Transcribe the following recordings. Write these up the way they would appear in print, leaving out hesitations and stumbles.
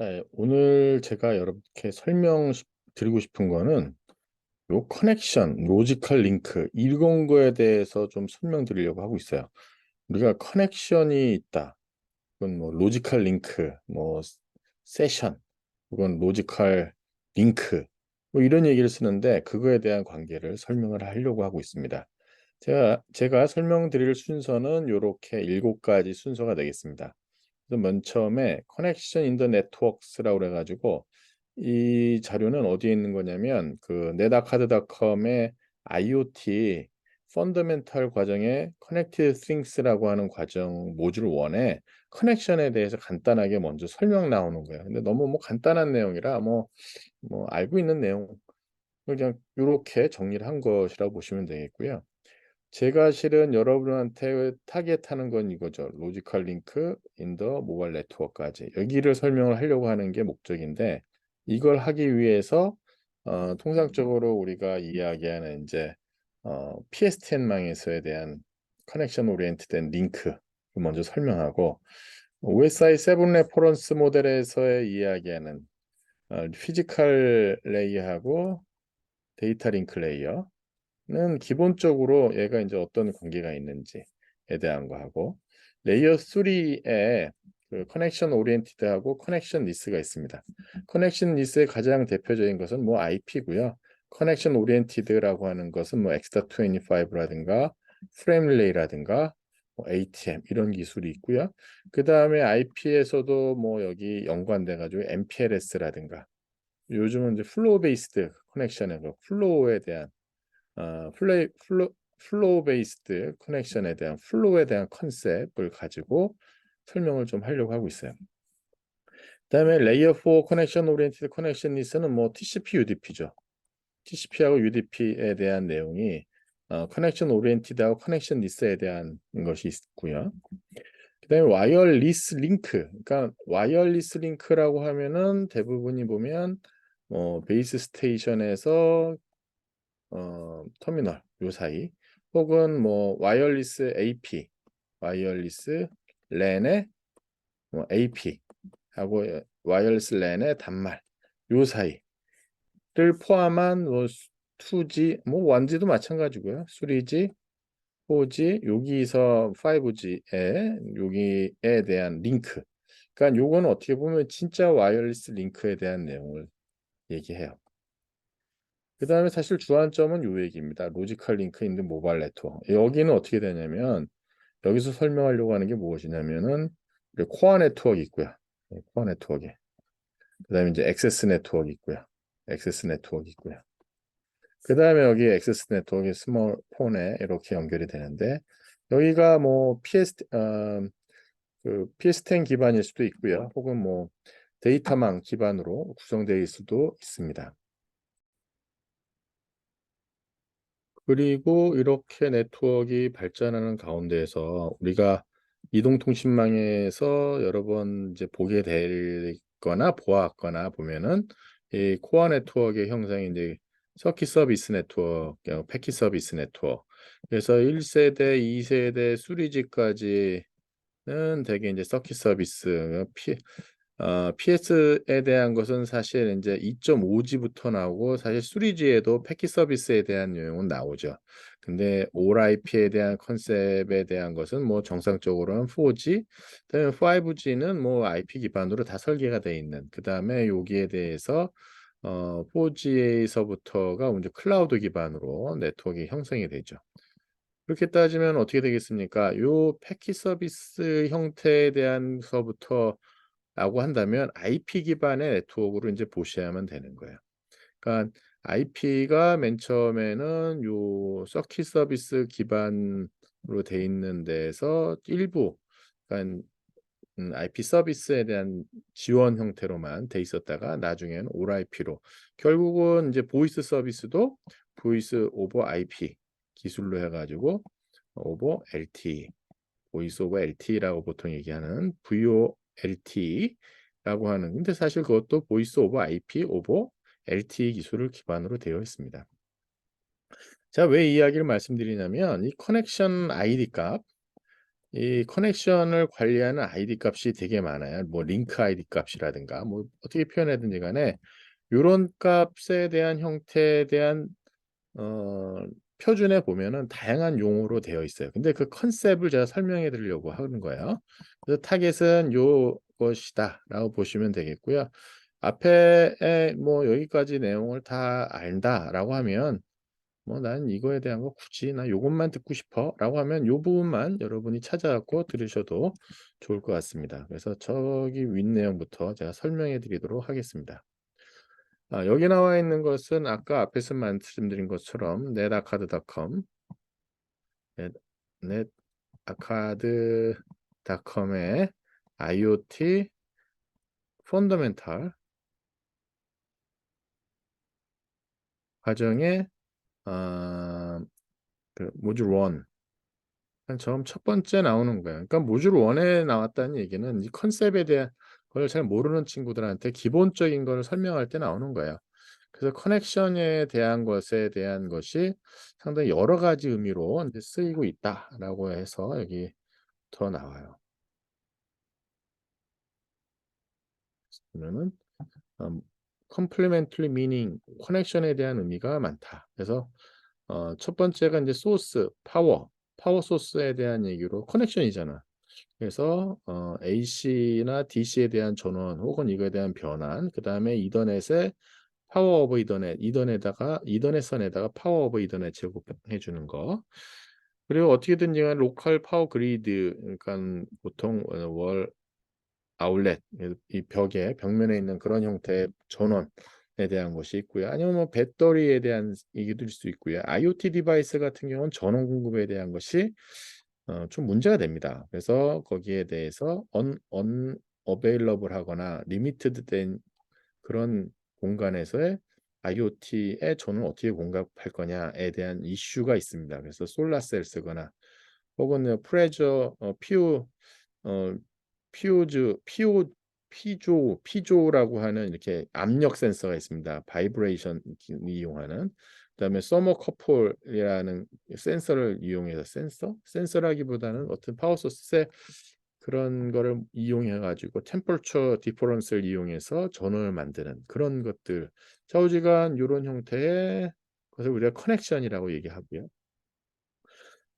네, 오늘 제가 여러분께 드리고 싶은 거는 요 커넥션, 로지컬 링크 이런 거에 대해서 좀 설명드리려고 하고 있어요. 우리가 커넥션이 있다. 그건 뭐 로지컬 링크, 뭐 세션, 혹은 로지컬 링크 뭐 이런 얘기를 쓰는데 그거에 대한 관계를 설명을 하려고 하고 있습니다. 제가 설명드릴 순서는 이렇게 7가지 순서가 되겠습니다. 그래서 맨 처음에 커넥션 인 더 네트워크스라고 그래가지고 이 자료는 어디에 있는 거냐면 그 netacad.com의 IoT 펀더멘탈 과정의 Connected Things라고 하는 과정 모듈 1에 커넥션에 대해서 간단하게 먼저 설명 나오는 거예요. 근데 너무 뭐 간단한 내용이라 뭐 알고 있는 내용 그냥 이렇게 정리를 한 것이라고 보시면 되겠고요. 제가 실은 여러분한테 타겟하는 건 이거죠. 로지컬 링크 인 더 모바일 네트워크까지 여기를 설명을 하려고 하는 게 목적인데 이걸 하기 위해서 통상적으로 우리가 이야기하는 이제 PSTN망에서에 대한 커넥션 오리엔트된 링크 먼저 설명하고 OSI 7 레퍼런스 모델에서의 이야기하는 피지컬 레이어하고 데이터 링크 레이어 는 기본적으로 얘가 이제 어떤 관계가 있는지에 대한 거 하고 레이어 3에 그 커넥션 오리엔티드하고 커넥션 리스가 있습니다. 커넥션 리스의 가장 대표적인 것은 뭐 IP고요. 커넥션 오리엔티드라고 하는 것은 뭐 엑스타 25라든가 프레임 릴레이라든가 뭐 ATM 이런 기술이 있고요. 그 다음에 IP에서도 뭐 여기 연관돼 가지고 MPLS라든가 요즘은 이제 플로우 베이스드 커넥션의 그 플로우에 대한 플로우 베이스드 커넥션에 대한 플로우에 대한 컨셉을 가지고 설명을 좀 하려고 하고 있어요. 그다음에 레이어 4 커넥션 오리엔티드 커넥션 리스는 뭐 TCP, UDP죠. TCP하고 UDP에 대한 내용이 커넥션 오리엔티드하고 커넥션 리스에 대한 것이 있고요. 그다음에 와이어리스 링크. 그러니까 와이어리스 링크라고 하면은 대부분이 보면 베이스 스테이션에서 터미널 요 사이 혹은 뭐 와이어리스 AP, 와이어리스 랜의 뭐 AP 하고 와이어리스 랜의 단말 요 사이를 포함한 뭐 2G, 뭐 1G도 마찬가지고요. 3G, 4G, 여기서 5G에 여기에 대한 링크. 그러니까 요거는 어떻게 보면 진짜 와이어리스 링크에 대한 내용을 얘기해요. 그 다음에 사실 주안점은 요 얘기입니다. 로지컬 링크 있는 모바일 네트워크. 여기는 어떻게 되냐면 여기서 설명하려고 하는 게 무엇이냐면은 코어 네트워크 있고요. 코어 네트워크. 그 다음에 이제 액세스 네트워크 있고요. 액세스 네트워크 있고요. 그 다음에 여기 액세스 네트워크 스몰폰에 이렇게 연결이 되는데 여기가 뭐 PS10 기반일 수도 있고요. 혹은 뭐 데이터망 기반으로 구성되어 있을 수도 있습니다. 그리고 이렇게 네트워크가 발전하는 가운데에서 우리가 이동통신망에서 여러 번 이제 보게 될 거나 보았거나 보면은 이 코어 네트워크의 형상이 이제 서킷 서비스 네트워크, 패킷 서비스 네트워크. 그래서 1세대, 2세대, 3G까지는 대개 이제 서킷 서비스, PS에 대한 것은 사실 이제 2.5G부터 나오고 사실 3G에도 패킷 서비스에 대한 내용은 나오죠. 근데 올 IP에 대한 컨셉에 대한 것은 뭐 정상적으로는 4G, 그다음에 5G는 뭐 IP 기반으로 다 설계가 돼 있는. 그다음에 여기에 대해서 4G에서부터가 이제 클라우드 기반으로 네트워크가 형성이 되죠. 그렇게 따지면 어떻게 되겠습니까? 요 패킷 서비스 형태에 대한서부터 라고 한다면 IP 기반의 네트워크로 이제 보셔야만 되는 거예요. 그러니까 IP가 맨 처음에는 요 서킷 서비스 기반으로 돼 있는 데에서 일부 그러니까 IP 서비스에 대한 지원 형태로만 돼 있었다가 나중에는 올 IP로 결국은 이제 보이스 서비스도 보이스 오버 IP 기술로 해가지고 오버 LTE 보이스 오버 LTE라고 보통 얘기하는 VoLTE라고 하는 근데 사실 그것도 보이스 오버 IP 오버 LTE 기술을 기반으로 되어 있습니다. 자, 왜 이 이야기를 말씀드리냐면 이 커넥션 ID 값 이 커넥션을 관리하는 아이디 값이 되게 많아요. 뭐 링크 아이디 값이라든가 뭐 어떻게 표현하든지 간에 요런 값에 대한 형태에 대한 어 표준에 보면은 다양한 용어로 되어 있어요. 근데 그 컨셉을 제가 설명해 드리려고 하는 거예요. 그래서 타겟은 요것이다라고 보시면 되겠고요. 앞에 뭐 여기까지 내용을 다 안다라고 하면 뭐 "난 이거에 대한 거 굳이 나 요것만 듣고 싶어."라고 하면 요 부분만 여러분이 찾아 갖고 들으셔도 좋을 것 같습니다. 그래서 저기 윗내용부터 제가 설명해 드리도록 하겠습니다. 여기 나와 있는 것은 아까 앞에서 말씀드린 것처럼 netarcade.com 넷 netarcade.com의 IoT 펀더멘탈 과정의 어 그 모듈 1 처음 첫 번째 나오는 거예요. 그러니까 모듈 1에 나왔다는 얘기는 이 컨셉에 대한 걸 잘 모르는 친구들한테 기본적인 거를 설명할 때 나오는 거예요. 그래서 커넥션에 대한 것에 대한 것이 상당히 여러 가지 의미로 인제 쓰이고 있다라고 해서 여기부터 나와요. 보면은 complementary meaning 커넥션에 대한 의미가 많다. 그래서 첫 번째가 인제 소스, 파워 소스에 대한 얘기로 커넥션이잖아. 그래서 AC나 DC에 대한 전원 혹은 이거에 대한 변환 그다음에 이더넷에 파워 오버 이더넷, 이더넷 선에다가 파워 오버 이더넷 제공해 주는 거. 그리고 어떻게든지 간에 로컬 파워 그리드 그러니깐 보통 월 아울렛 이 벽에 벽면에 있는 그런 형태의 전원에 대한 것이 있고요. 아니면 뭐 배터리에 대한 얘기도 일 수 있고요. IoT 디바이스 같은 경우는 전원 공급에 대한 것이 좀 문제가 됩니다. 그래서 거기에 대해서 unavailable 하거나 리미티드 된 그런 공간에서의 IoT의 전원을 어떻게 공급할 거냐에 대한 이슈가 있습니다. 그래서 솔라셀 쓰거나 혹은 프레저 어 피오즈 피오 피조라고 하는 이렇게 압력 센서가 있습니다. 바이브레이션 이용하는. 그다음에 서머커플이라는 센서를 이용해서 센서라기보다는 어떤 파워 소스의 그런 거를 이용해 가지고 템퍼처 디퍼런스를 이용해서 전원을 만드는 그런 것들. 좌우지간 요런 형태의 것을 우리가 커넥션이라고 얘기하고요.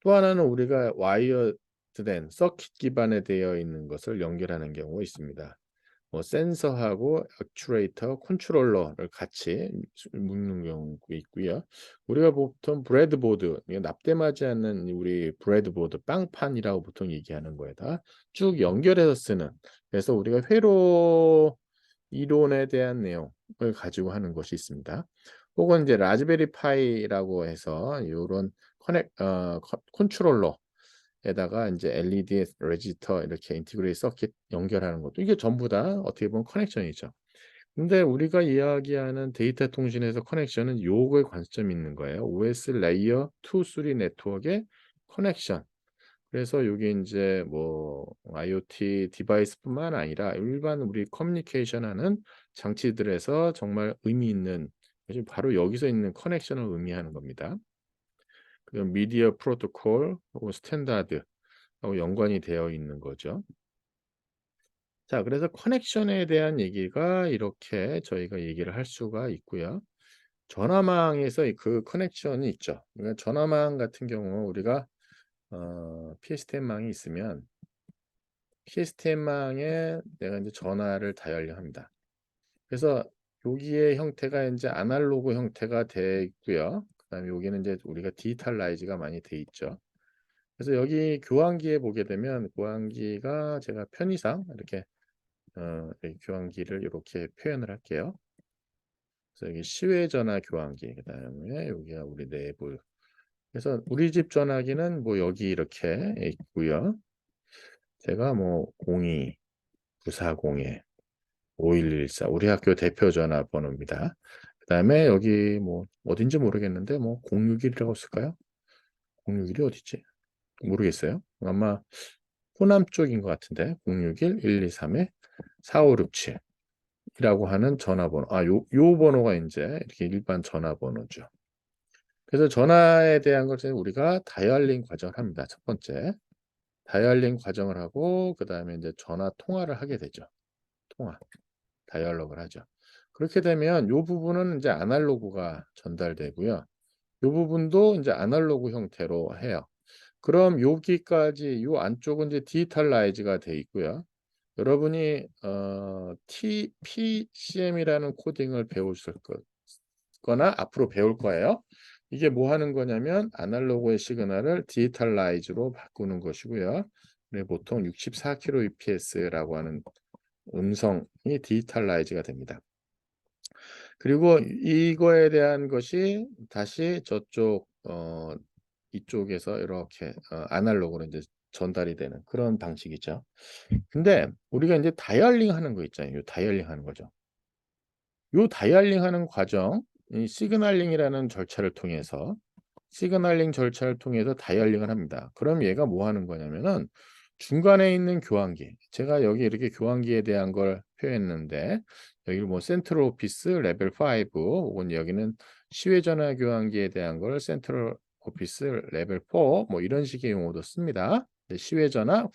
또 하나는 우리가 와이어드된 서킷 기반에 되어 있는 것을 연결하는 경우가 있습니다. 뭐 센서하고 액추에이터, 컨트롤러를 같이 묶는 경우도 있고요. 우리가 보통 브레드보드, 이게 납땜하지 않는 우리 브레드보드, 빵판이라고 보통 얘기하는 거에다 쭉 연결해서 쓰는 그래서 우리가 회로 이론에 대한 내용을 가지고 하는 것이 있습니다. 혹은 이제 라즈베리 파이라고 해서 요런 컨트롤러에다가 인제 LED 레지스터 이렇게 인티그레이트 서킷 연결하는 것도 이게 전부 다 어떻게 보면 커넥션이죠. 근데 우리가 이야기하는 데이터 통신에서 커넥션은 요거에 관점이 있는 거예요. OS 레이어 2, 3 네트워크의 커넥션. 그래서 요게 인제 뭐 IoT 디바이스뿐만 아니라 일반 우리 커뮤니케이션하는 장치들에서 정말 의미 있는 지금 바로 여기서 있는 커넥션을 의미하는 겁니다. 그다음 미디어 프로토콜 혹은 스탠다드하고 연관이 되어 있는 거죠. 자 그래서 커넥션에 대한 얘기가 이렇게 저희가 얘기를 할 수가 있고요. 전화망에서 그 커넥션이 있죠. 그러니까 전화망 같은 경우 우리가 PSTN망이 있으면 PSTN망에 내가 인제 전화를 다이얼을 합니다. 그래서 여기의 형태가 인제 아날로그 형태가 돼 있고요. 그다음에 여기는 인제 우리가 디지털라이즈가 많이 돼 있죠. 그래서 여기 교환기에 보게 되면 교환기가 제가 편의상 이렇게 이 교환기를 요렇게 표현을 할게요. 그래서 여기 시외 전화 교환기 그다음에 여기가 우리 내부 그래서 우리 집 전화기는 뭐 여기 이렇게 있고요. 제가 뭐 02-940에 5114 우리 학교 대표 전화번호입니다. 그다음에 여기 뭐 어딘지 모르겠는데 뭐 061이라고 쓸까요? 061이 어디지? 모르겠어요. 아마 호남 쪽인 것 같은데 061-123에 4567 이라고 하는 전화번호. 요 번호가 인제 이렇게 일반 전화번호죠. 그래서 전화에 대한 것을 우리가 다이얼링 과정을 합니다. 첫 번째. 다이얼링 과정을 하고 그다음에 이제 전화 통화를 하게 되죠. 통화. 다이얼로그를 하죠. 그렇게 되면 요 부분은 이제 아날로그가 전달되고요. 요 부분도 인제 아날로그 형태로 해요. 그럼 여기까지 요 안쪽은 이제 디지털라이즈가 돼 있고요. 여러분이 PCM이라는 코딩을 배우실 거나 앞으로 배울 거예요. 이게 뭐 하는 거냐면 아날로그의 시그널을 디지털라이즈로 바꾸는 것이고요. 네, 보통 64kbps라고 하는 음성이 디지털라이즈가 됩니다. 그리고 이거에 대한 것이 다시 저쪽 이쪽에서 이렇게 아날로그로 인제 전달이 되는 그런 방식이죠. 근데 우리가 인제 다이얼링 하는 거 있잖아요. 요 다이얼링 하는 거죠. 요 다이얼링 하는 과정 이 시그널링이라는 절차를 통해서 시그널링 절차를 통해서 다이얼링을 합니다. 그럼 얘가 뭐 하는 거냐면은 중간에 있는 교환기 제가 여기 이렇게 교환기에 대한 걸 표했는데 여기를 뭐 센트럴 오피스 레벨 5 혹은 여기는 시외 전화 교환기에 대한 걸 센트럴 오피스 레벨 4 뭐 이런 식의 용어도 씁니다. 시외 전화,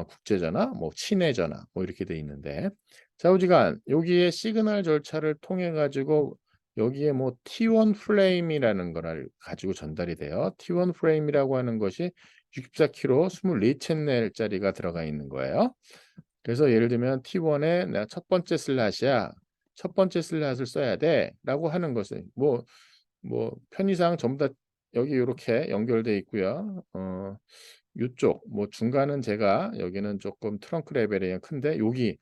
국제 전화, 뭐 친해 전화 뭐 이렇게 돼 있는데 좌우지간 여기에 시그널 절차를 통해 가지고 여기에 뭐 T1 프레임이라는 거를 가지고 전달이 돼요. T1 프레임이라고 하는 것이 64kilo 24채널짜리가 들어가 있는 거예요. 그래서 예를 들면 T1에 내가 첫 번째 슬롯이야. 첫 번째 슬롯을 써야 돼라고 하는 것을 뭐 편의상 전부 다 여기 요렇게 연결돼 있고요. 요쪽 뭐 중간은 제가 여기는 조금 트렁크 레벨이 큰데 여기에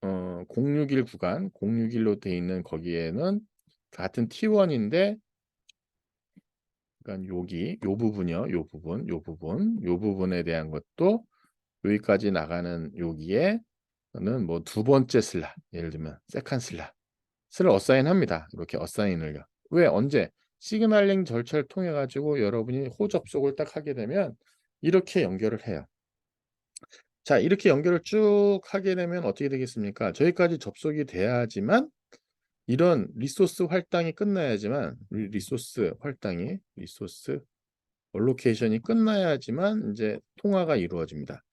061 구간 061로 돼 있는 거기에는 같은 T1인데 그러니까 여기 요 부분이요. 요 부분에 대한 것도 여기까지 나가는 여기에는 뭐 두 번째 슬롯 예를 들면 세컨드 슬롯을 어사인합니다. 이렇게 어사인을요. 왜 언제 시그널링 절차를 통해 가지고 여러분이 호접속을 딱 하게 되면 이렇게 연결을 해요. 자 이렇게 연결을 쭉 하게 되면 어떻게 되겠습니까? 저기까지 접속이 돼야지만 이런 리소스 할당이 끝나야지만 리소스 얼로케이션이 끝나야지만 인제 통화가 이루어집니다.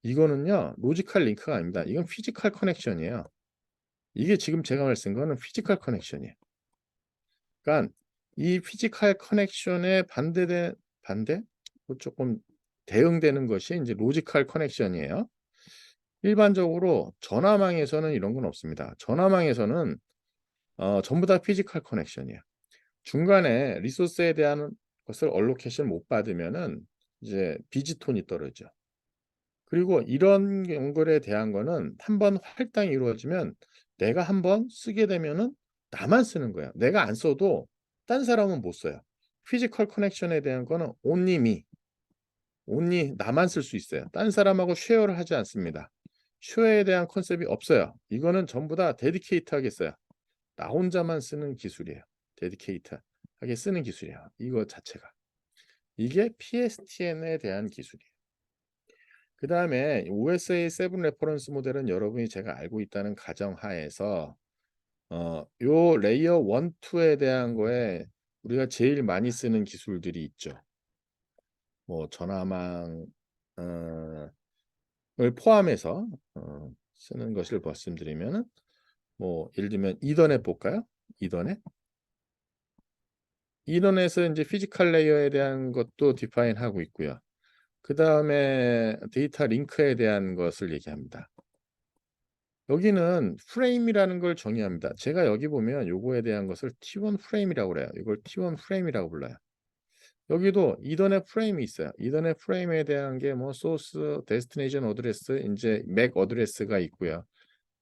이거는요 로지컬 링크가 아닙니다. 이건 피지컬 커넥션이에요. 이게 지금 제가 말씀드린 거는 피지컬 커넥션이에요. 그러니까 이 피지컬 커넥션에 반대? 뭐 쪼끔 대응되는 것이 인제 로지컬 커넥션이에요. 일반적으로 전화망에서는 이런 건 없습니다. 전화망에서는 전부 다 피지컬 커넥션이에요. 중간에 리소스에 대한 것을 얼로케이션 못 받으면은 이제 비지톤이 떨어져. 그리고 이런 연결에 대한 거는 한 번 할당이 이루어지면 내가 한 번 쓰게 되면은 나만 쓰는 거야. 내가 안 써도 딴 사람은 못 써요. 피지컬 커넥션에 대한 거는 only 나만 쓸 수 있어요. 딴 사람하고 쉐어를 하지 않습니다. 쉐어에 대한 컨셉이 없어요. 이거는 전부 다 데디케이트하게 써요. 나 혼자만 쓰는 기술이에요. 데디케이트하게 쓰는 기술이에요. 이거 자체가. 이게 PSTN에 대한 기술이에요. 그다음에 OSA7 레퍼런스 모델은 여러분이 제가 알고 있다는 가정하에서 요 레이어 1, 2에 대한 거에 우리가 제일 많이 쓰는 기술들이 있죠. 뭐 전화망 을 포함해서 쓰는 것을 말씀드리면은 뭐 예를 들면 이더넷 볼까요? 이더넷. 이더넷은 인제 피지컬 레이어에 대한 것도 디파인 하고 있고요. 그다음에 데이터 링크에 대한 것을 얘기합니다. 여기는 프레임이라는 걸 정의합니다. 제가 여기 보면 요거에 대한 것을 T1 프레임이라고 그래요. 이걸 T1 프레임이라고 불러요. 여기도 이더넷 프레임이 있어요. 이더넷 프레임에 대한 게 뭐 소스, 데스티네이션 어드레스, 인제 맥 어드레스가 있고요.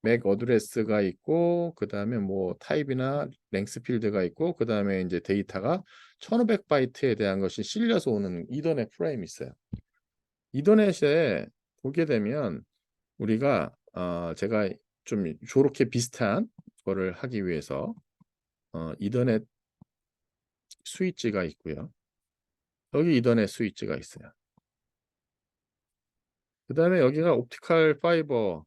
맥 어드레스가 있고 그다음에 뭐 타입이나 랭스 필드가 있고 그다음에 인제 데이터가 1500 바이트에 대한 것이 실려서 오는 이더넷 프레임이 있어요. 이더넷에 보게 되면 우리가 제가 좀 요렇게 비슷한 거를 하기 위해서 이더넷 스위치가 있고요. 여기 이더넷 스위치가 있어요. 그다음에 여기가 옵티컬 파이버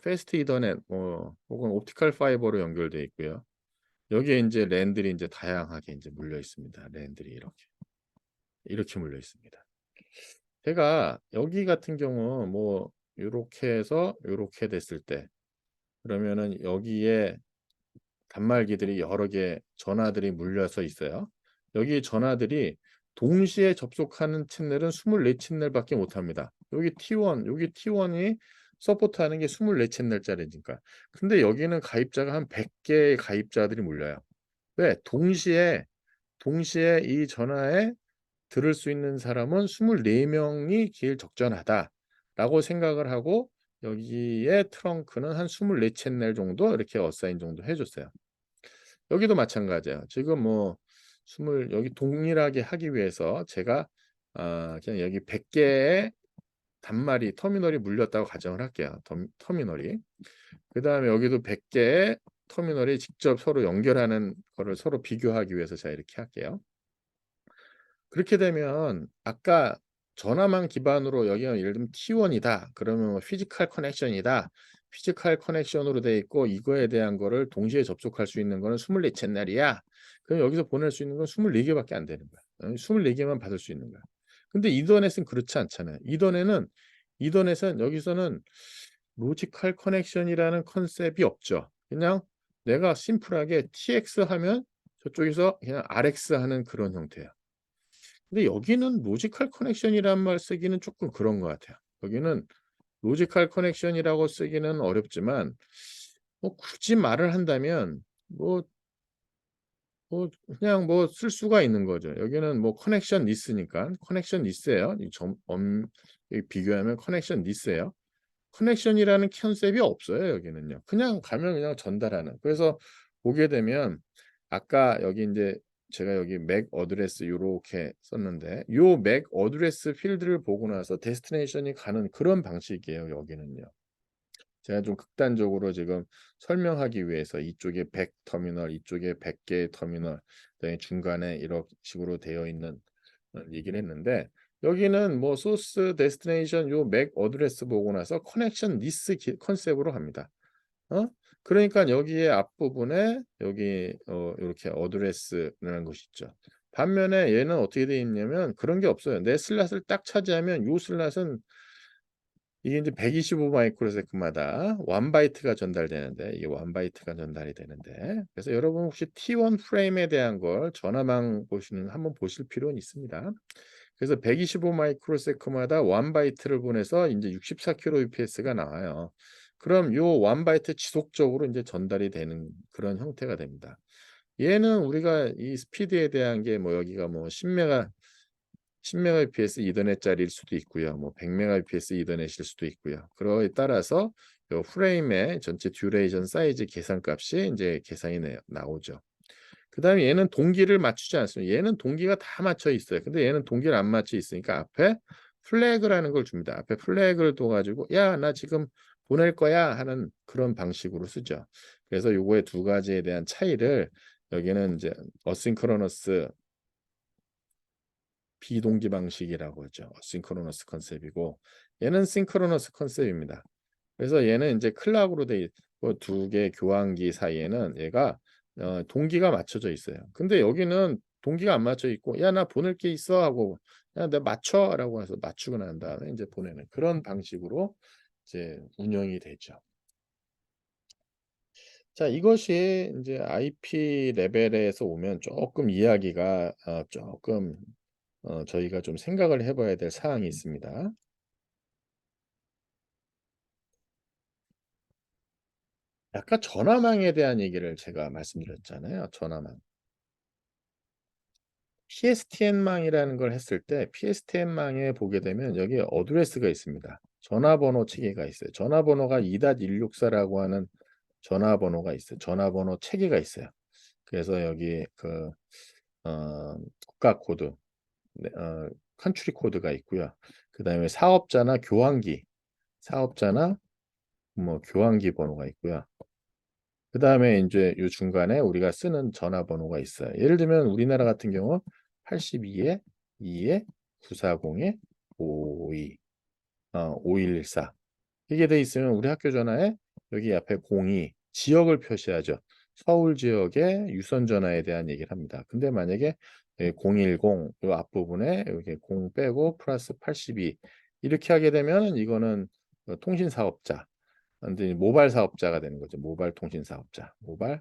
패스트 이더넷 혹은 옵티컬 파이버로 연결돼 있고요. 여기에 인제 랜들이 인제 다양하게 인제 물려 있습니다. 랜들이 이렇게 물려 있습니다. 제가 여기 같은 경우 뭐 요렇게 해서 요렇게 됐을 때 그러면은 여기에 단말기들이 여러 개 전화들이 물려서 있어요. 여기 전화들이 동시에 접속하는 채널은 24 채널밖에 못 합니다. 여기 T1 여기 T1이 서포트하는 게 24 채널짜리니까. 근데 여기는 가입자가 한 100 개의 가입자들이 몰려요. 왜? 동시에 이 전화에 들을 수 있는 사람은 24 명이 제일 적절하다라고 생각을 하고 여기에 트렁크는 한 24 채널 정도 이렇게 어사인 정도 해 줬어요. 여기도 마찬가지예요. 지금 뭐 스물 여기 동일하게 하기 위해서 제가 그냥 여기 100 개의 단말이 터미널이 물렸다고 가정을 할게요, 터미널이. 그다음에 여기도 100 개의 터미널이 직접 서로 연결하는 거를 서로 비교하기 위해서 제가 이렇게 할게요. 그렇게 되면 아까 전화망 기반으로 여기가 예를 들면 T1 이다. 그러면 뭐 피지컬 커넥션이다. 피지컬 커넥션으로 돼 있고 이거에 대한 거를 동시에 접속할 수 있는 거는 24 채널이야. 그럼 여기서 보낼 수 있는 건 24 개밖에 안 되는 거야. 24 개만 받을 수 있는 거야. 근데 이더넷은 그렇지 않잖아요. 이더넷은 여기서는 로지컬 커넥션이라는 컨셉이 없죠. 그냥 내가 심플하게 TX 하면 저쪽에서 그냥 RX 하는 그런 형태야. 근데 여기는 로지컬 커넥션이란 말 쓰기는 조금 그런 것 같아요. 여기는 로지컬 커넥션이라고 쓰기는 어렵지만 뭐 굳이 말을 한다면 그냥 뭐 쓸 수가 있는 거죠. 여기는 뭐 커넥션 니스니까 커넥션 니스예요. 여기 비교하면 커넥션 니스예요. 커넥션이라는 컨셉이 없어요, 여기는요. 그냥 가면 그냥 전달하는. 그래서 보게 되면 아까 여기 인제 제가 여기 맥 어드레스 요렇게 썼는데 요 맥 어드레스 필드를 보고 나서 데스티네이션이 가는 그런 방식이에요, 여기는요. 제가 좀 극단적으로 지금 설명하기 위해서 이쪽에 100 터미널, 이쪽에 100 개의 터미널, 그다음에 중간에 이런 식으로 되어 있는 얘기를 했는데 여기는 뭐 소스 데스티네이션 요 맥 어드레스 보고 나서 커넥션 니스 컨셉으로 합니다. 어? 그러니까 여기에 앞부분에 여기 요렇게 어드레스라는 것이 있죠. 반면에 얘는 어떻게 되어 있냐면 그런 게 없어요. 내 슬롯을 딱 차지하면 요 슬롯은 이게 인제 125 마이크로세컨마다 1 바이트가 전달되는데 이게 1 바이트가 전달이 되는데 그래서 여러분 혹시 T1 프레임에 대한 걸 전화망 보시는 한번 보실 필요는 있습니다. 그래서 125 마이크로세컨마다 1 바이트를 보내서 인제 64 kbps가 나와요. 그럼 요 1 바이트 지속적으로 인제 전달이 되는 그런 형태가 됩니다. 얘는 우리가 이 스피드에 대한 게 뭐 여기가 뭐 10 메가bps 이더넷짜리일 수도 있고요. 뭐 100 메가bps 이더넷일 수도 있고요. 그거에 따라서 요 프레임의 전체 듀레이션 사이즈 계산값이 인제 계산이 나오죠. 그다음에 얘는 동기를 맞추지 않습니다. 얘는 동기가 다 맞춰 있어요. 근데 얘는 동기를 안 맞춰 있으니까 앞에 플래그라는 걸 줍니다. 앞에 플래그를 둬 가지고 "야 나 지금 보낼 거야." 하는 그런 방식으로 쓰죠. 그래서 요거의 두 가지에 대한 차이를 여기는 인제 어싱크로너스 비동기 방식이라고 하죠. 싱크로너스 컨셉이고 얘는 싱크로너스 컨셉입니다. 그래서 얘는 인제 클락으로 돼 있고 두 개의 교환기 사이에는 얘가 동기가 맞춰져 있어요. 근데 여기는 동기가 안 맞춰 있고 "야 나 보낼 게 있어." 하고 "야 나 맞춰."라고 해서 맞추고 난 다음에 인제 보내는 그런 방식으로 이제 운영이 되죠. 자 이것이 인제 IP 레벨에서 오면 쪼끔 이야기가 쪼끔 저희가 좀 생각을 해 봐야 될 사항이 있습니다. 아까 전화망에 대한 얘기를 제가 말씀드렸잖아요, 전화망. PSTN망이라는 걸 했을 때 PSTN망에 보게 되면 여기에 어드레스가 있습니다. 전화번호 체계가 있어요. 전화번호가 2.164라고 하는 전화번호가 있어요. 전화번호 체계가 있어요. 그래서 여기 국가 코드 네 컨트리 코드가 있고요. 그다음에 사업자나 뭐 교환기 번호가 있고요. 그다음에 인제 요 중간에 우리가 쓰는 전화번호가 있어요. 예를 들면 우리나라 같은 경우 82에 2에 940에 552 5114 이게 돼 있으면 우리 학교 전화에 여기 앞에 02 지역을 표시하죠. 서울 지역의 유선 전화에 대한 얘기를 합니다. 근데 만약에 010, 요 앞부분에 이렇게 0 빼고 플러스 82 이렇게 하게 되면 이거는 통신 사업자, 근데 모바일 사업자가 되는 거죠. 모바일 통신 사업자, 모바일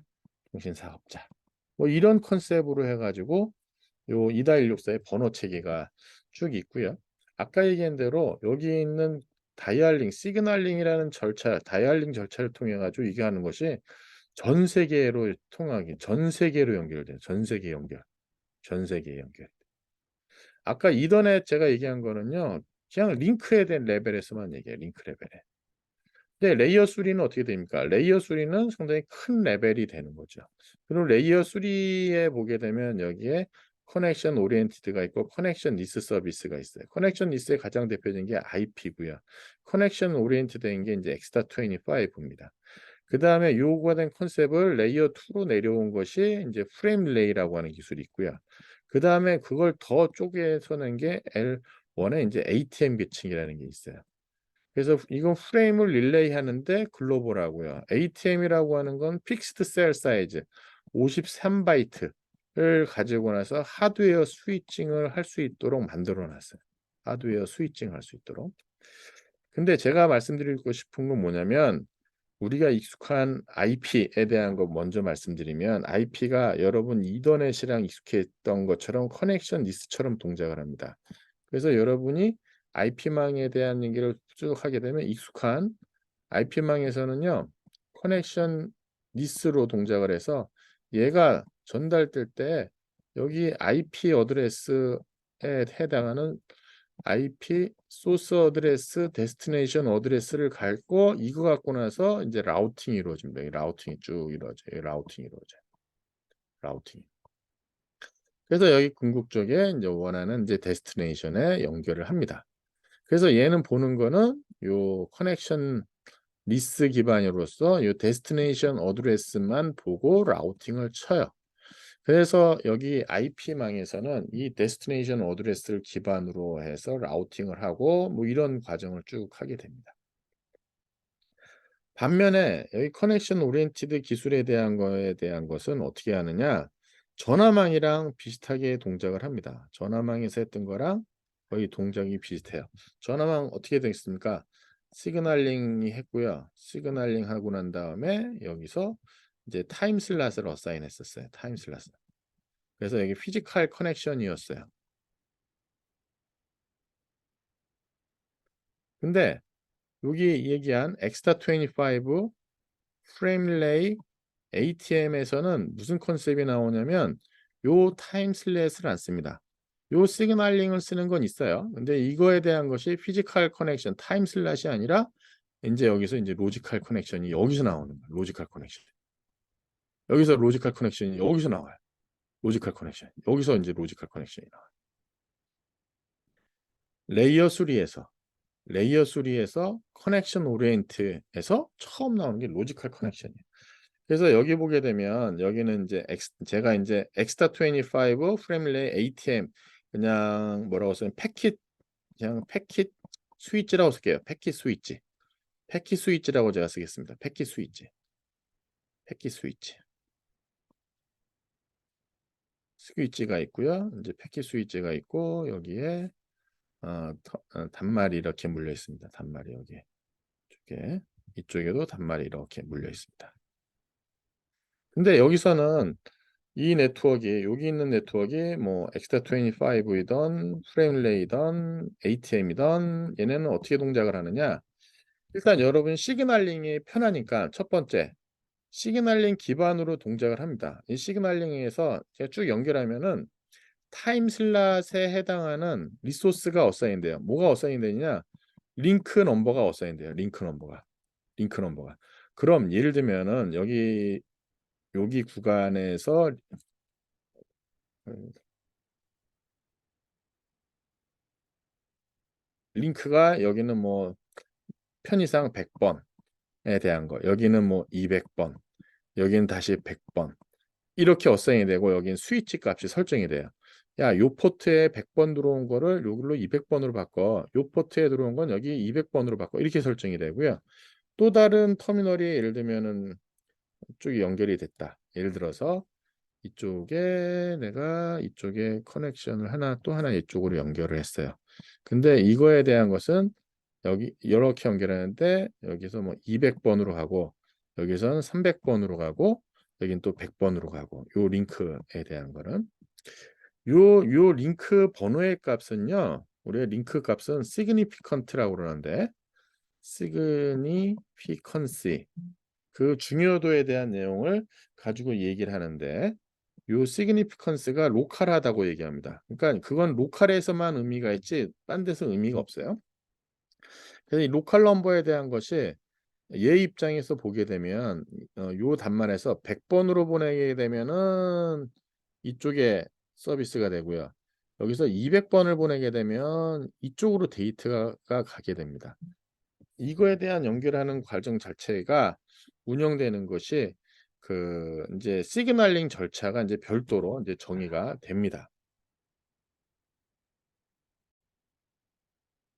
통신 사업자. 뭐 이런 컨셉으로 해가지고 요 2-164의 번호 체계가 쭉 있고요. 아까 얘기한 대로 여기 있는 다이얼링, 시그널링이라는 절차, 다이얼링 절차를 통해 가지고 이게 하는 것이 전 세계로 통하기, 전 세계로 연결돼요. 전 세계 연결, 전 세계 연결. 아까 이더넷 제가 얘기한 거는요, 그냥 링크에 대한 레벨에서만 얘기해요. 링크 레벨에. 근데 레이어 3는 어떻게 됩니까? 레이어 3는 상당히 큰 레벨이 되는 거죠. 그리고 레이어 3에 보게 되면 여기에 커넥션 오리엔티드가 있고 커넥션 리스 서비스가 있어요. 커넥션 리스의 가장 대표적인 게 IP고요. 커넥션 오리엔티드인 게 이제 엑스타 25입니다. 그 다음에 요구가 된 컨셉을 레이어 2로 내려온 것이 이제 프레임 릴레이라고 하는 기술이 있고요. 그 다음에 그걸 더 쪼개서 낸 게 L1의 이제 ATM 계층이라는 게 있어요. 그래서 이건 프레임을 릴레이 하는데 글로벌하고요. ATM이라고 하는 건 픽스드 셀 사이즈 53바이트를 가지고 나서 하드웨어 스위칭을 할 수 있도록 만들어 놨어요. 하드웨어 스위칭 할 수 있도록. 근데 제가 말씀드리고 싶은 건 뭐냐면 우리가 익숙한 IP에 대한 거 먼저 말씀드리면 IP가 여러분 이더넷이랑 익숙했던 것처럼 커넥션 리스트처럼 동작을 합니다. 그래서 여러분이 IP망에 대한 얘기를 쭉 하게 되면 익숙한 IP망에서는요. 커넥션 리스로 동작을 해서 얘가 전달될 때 여기 IP 어드레스에 해당하는 IP 소스 어드레스, 데스티네이션 어드레스를 갖고 이거 갖고 나서 이제 라우팅이 이루어집니다. 이 라우팅이 쭉 이루어져요. 라우팅이 이루어져요. 라우팅. 그래서 여기 궁극적에 이제 원하는 이제 데스티네이션에 연결을 합니다. 그래서 얘는 보는 거는 요 커넥션 리스 기반으로서 요 데스티네이션 어드레스만 보고 라우팅을 쳐요. 그래서 여기 IP망에서는 이 데스티네이션 어드레스를 기반으로 해서 라우팅을 하고 뭐 이런 과정을 쭉 하게 됩니다. 반면에 여기 커넥션 오리엔티드 기술에 대한 거에 대한 것은 어떻게 하느냐? 전화망이랑 비슷하게 동작을 합니다. 전화망에서 했던 거랑 거의 동작이 비슷해요. 전화망 어떻게 되어 있습니까? 시그널링이 했고요. 시그널링 하고 난 다음에 여기서 이제 타임 슬롯을 어사인 했었어요. 타임 슬롯. 그래서 여기 피지컬 커넥션이었어요. 근데 여기 얘기한 엑스타 25 프레임 릴레이 ATM에서는 무슨 컨셉이 나오냐면 요 타임 슬랫을 안 씁니다. 요 시그널링을 쓰는 건 있어요. 근데 이거에 대한 것이 피지컬 커넥션, 타임 슬롯이 아니라 이제 여기서 이제 로지컬 커넥션이 여기서 나오는 거예요. 로지컬 커넥션. 여기서 로지컬 커넥션이 여기서 나와요. 로지컬 커넥션. 여기서 이제 로지컬 커넥션이 나와요. 레이어 3에서 커넥션 오리엔트에서 처음 나오는 게 로지컬 커넥션이에요. 그래서 여기 보게 되면 여기는 이제 제가 이제 엑스타 25 프레임 릴레이 ATM 그냥 뭐라고 써요? 패킷 그냥 패킷 스위치라고 쓸게요. 패킷 스위치. 패킷 스위치라고 제가 쓰겠습니다. 패킷 스위치. 패킷 스위치. 스위치가 있고요. 이제 패킷 스위치가 있고 여기에 단말이 이렇게 물려 있습니다. 단말이 여기 이쪽에 이쪽에도 단말이 이렇게 물려 있습니다. 근데 여기서는 이 네트워크에 여기 있는 네트워크에 뭐 엑스타 25이던 프레임 릴레이던 ATM이던 얘네는 어떻게 동작을 하느냐? 일단 여러분 시그널링이 편하니까 첫 번째 시그널링 기반으로 동작을 합니다. 이 시그널링에서 제가 쭉 연결하면은 타임 슬롯에 해당하는 리소스가 어사인돼요. 뭐가 어사인되느냐? 링크 넘버가 어사인돼요. 링크 넘버가. 링크 넘버가. 그럼 예를 들면은 여기 구간에서 링크가 여기는 뭐 편의상 100번에 대한 거, 여기는 뭐 200번, 여기는 다시 100번 이렇게 어사인이 되고 여기는 스위치 값이 설정이 돼요. 야, 요 포트에 100번 들어온 거를 여기로 200번으로 바꿔. 요 포트에 들어온 건 여기 200번으로 바꿔. 이렇게 설정이 되고요. 또 다른 터미널이 예를 들면은 쭉 연결이 됐다. 예를 들어서 이쪽에 내가 이쪽에 커넥션을 또 하나 이쪽으로 연결을 했어요. 근데 이거에 대한 것은 여기 이렇게 연결하는데 여기서 뭐 200번으로 가고 여기서는 300번으로 가고 여긴 또 100번으로 가고 요 링크에 대한 거는 요 링크 번호의 값은요. 우리가 링크 값은 significant라고 그러는데 significancy 그 중요도에 대한 내용을 가지고 얘기를 하는데 요 significance가 로컬하다고 얘기합니다. 그러니까 그건 로컬에서만 의미가 있지 딴 데서 의미가 없어요. 그래서 이 로컬 넘버에 대한 것이 얘 입장에서 보게 되면 요 단말에서 100번으로 보내게 되면은 이쪽에 서비스가 되고요. 여기서 200번을 보내게 되면 이쪽으로 데이터가 가게 됩니다. 이거에 대한 연결하는 과정 자체가 운영되는 것이 그 이제 시그널링 절차가 이제 별도로 이제 정의가 됩니다.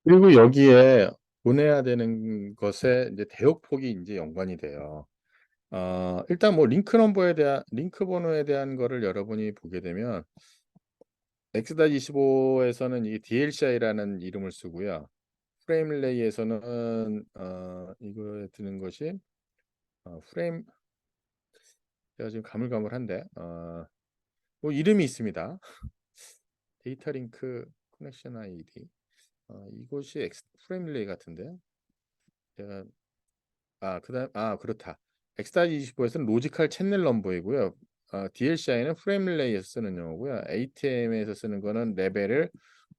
그리고 여기에 보내야 되는 것에 이제 대역폭이 이제 연관이 돼요. 일단 뭐 링크 번호에 대한 거를 여러분이 보게 되면 X-25에서는 이 DLCI라는 이름을 쓰고요. 프레임 릴레이에서는 이거에 드는 것이 프레임 제가 지금 가물가물한데 뭐 이름이 있습니다. 데이터 링크 커넥션 아이디 이것이 프레임 릴레이 같은데요. 제가 그다음 그렇다. X-25에서는 로지컬 채널 넘버이고요. DLCI는 프레임 릴레이에서 쓰는 용어고요. ATM에서 쓰는 거는 레벨을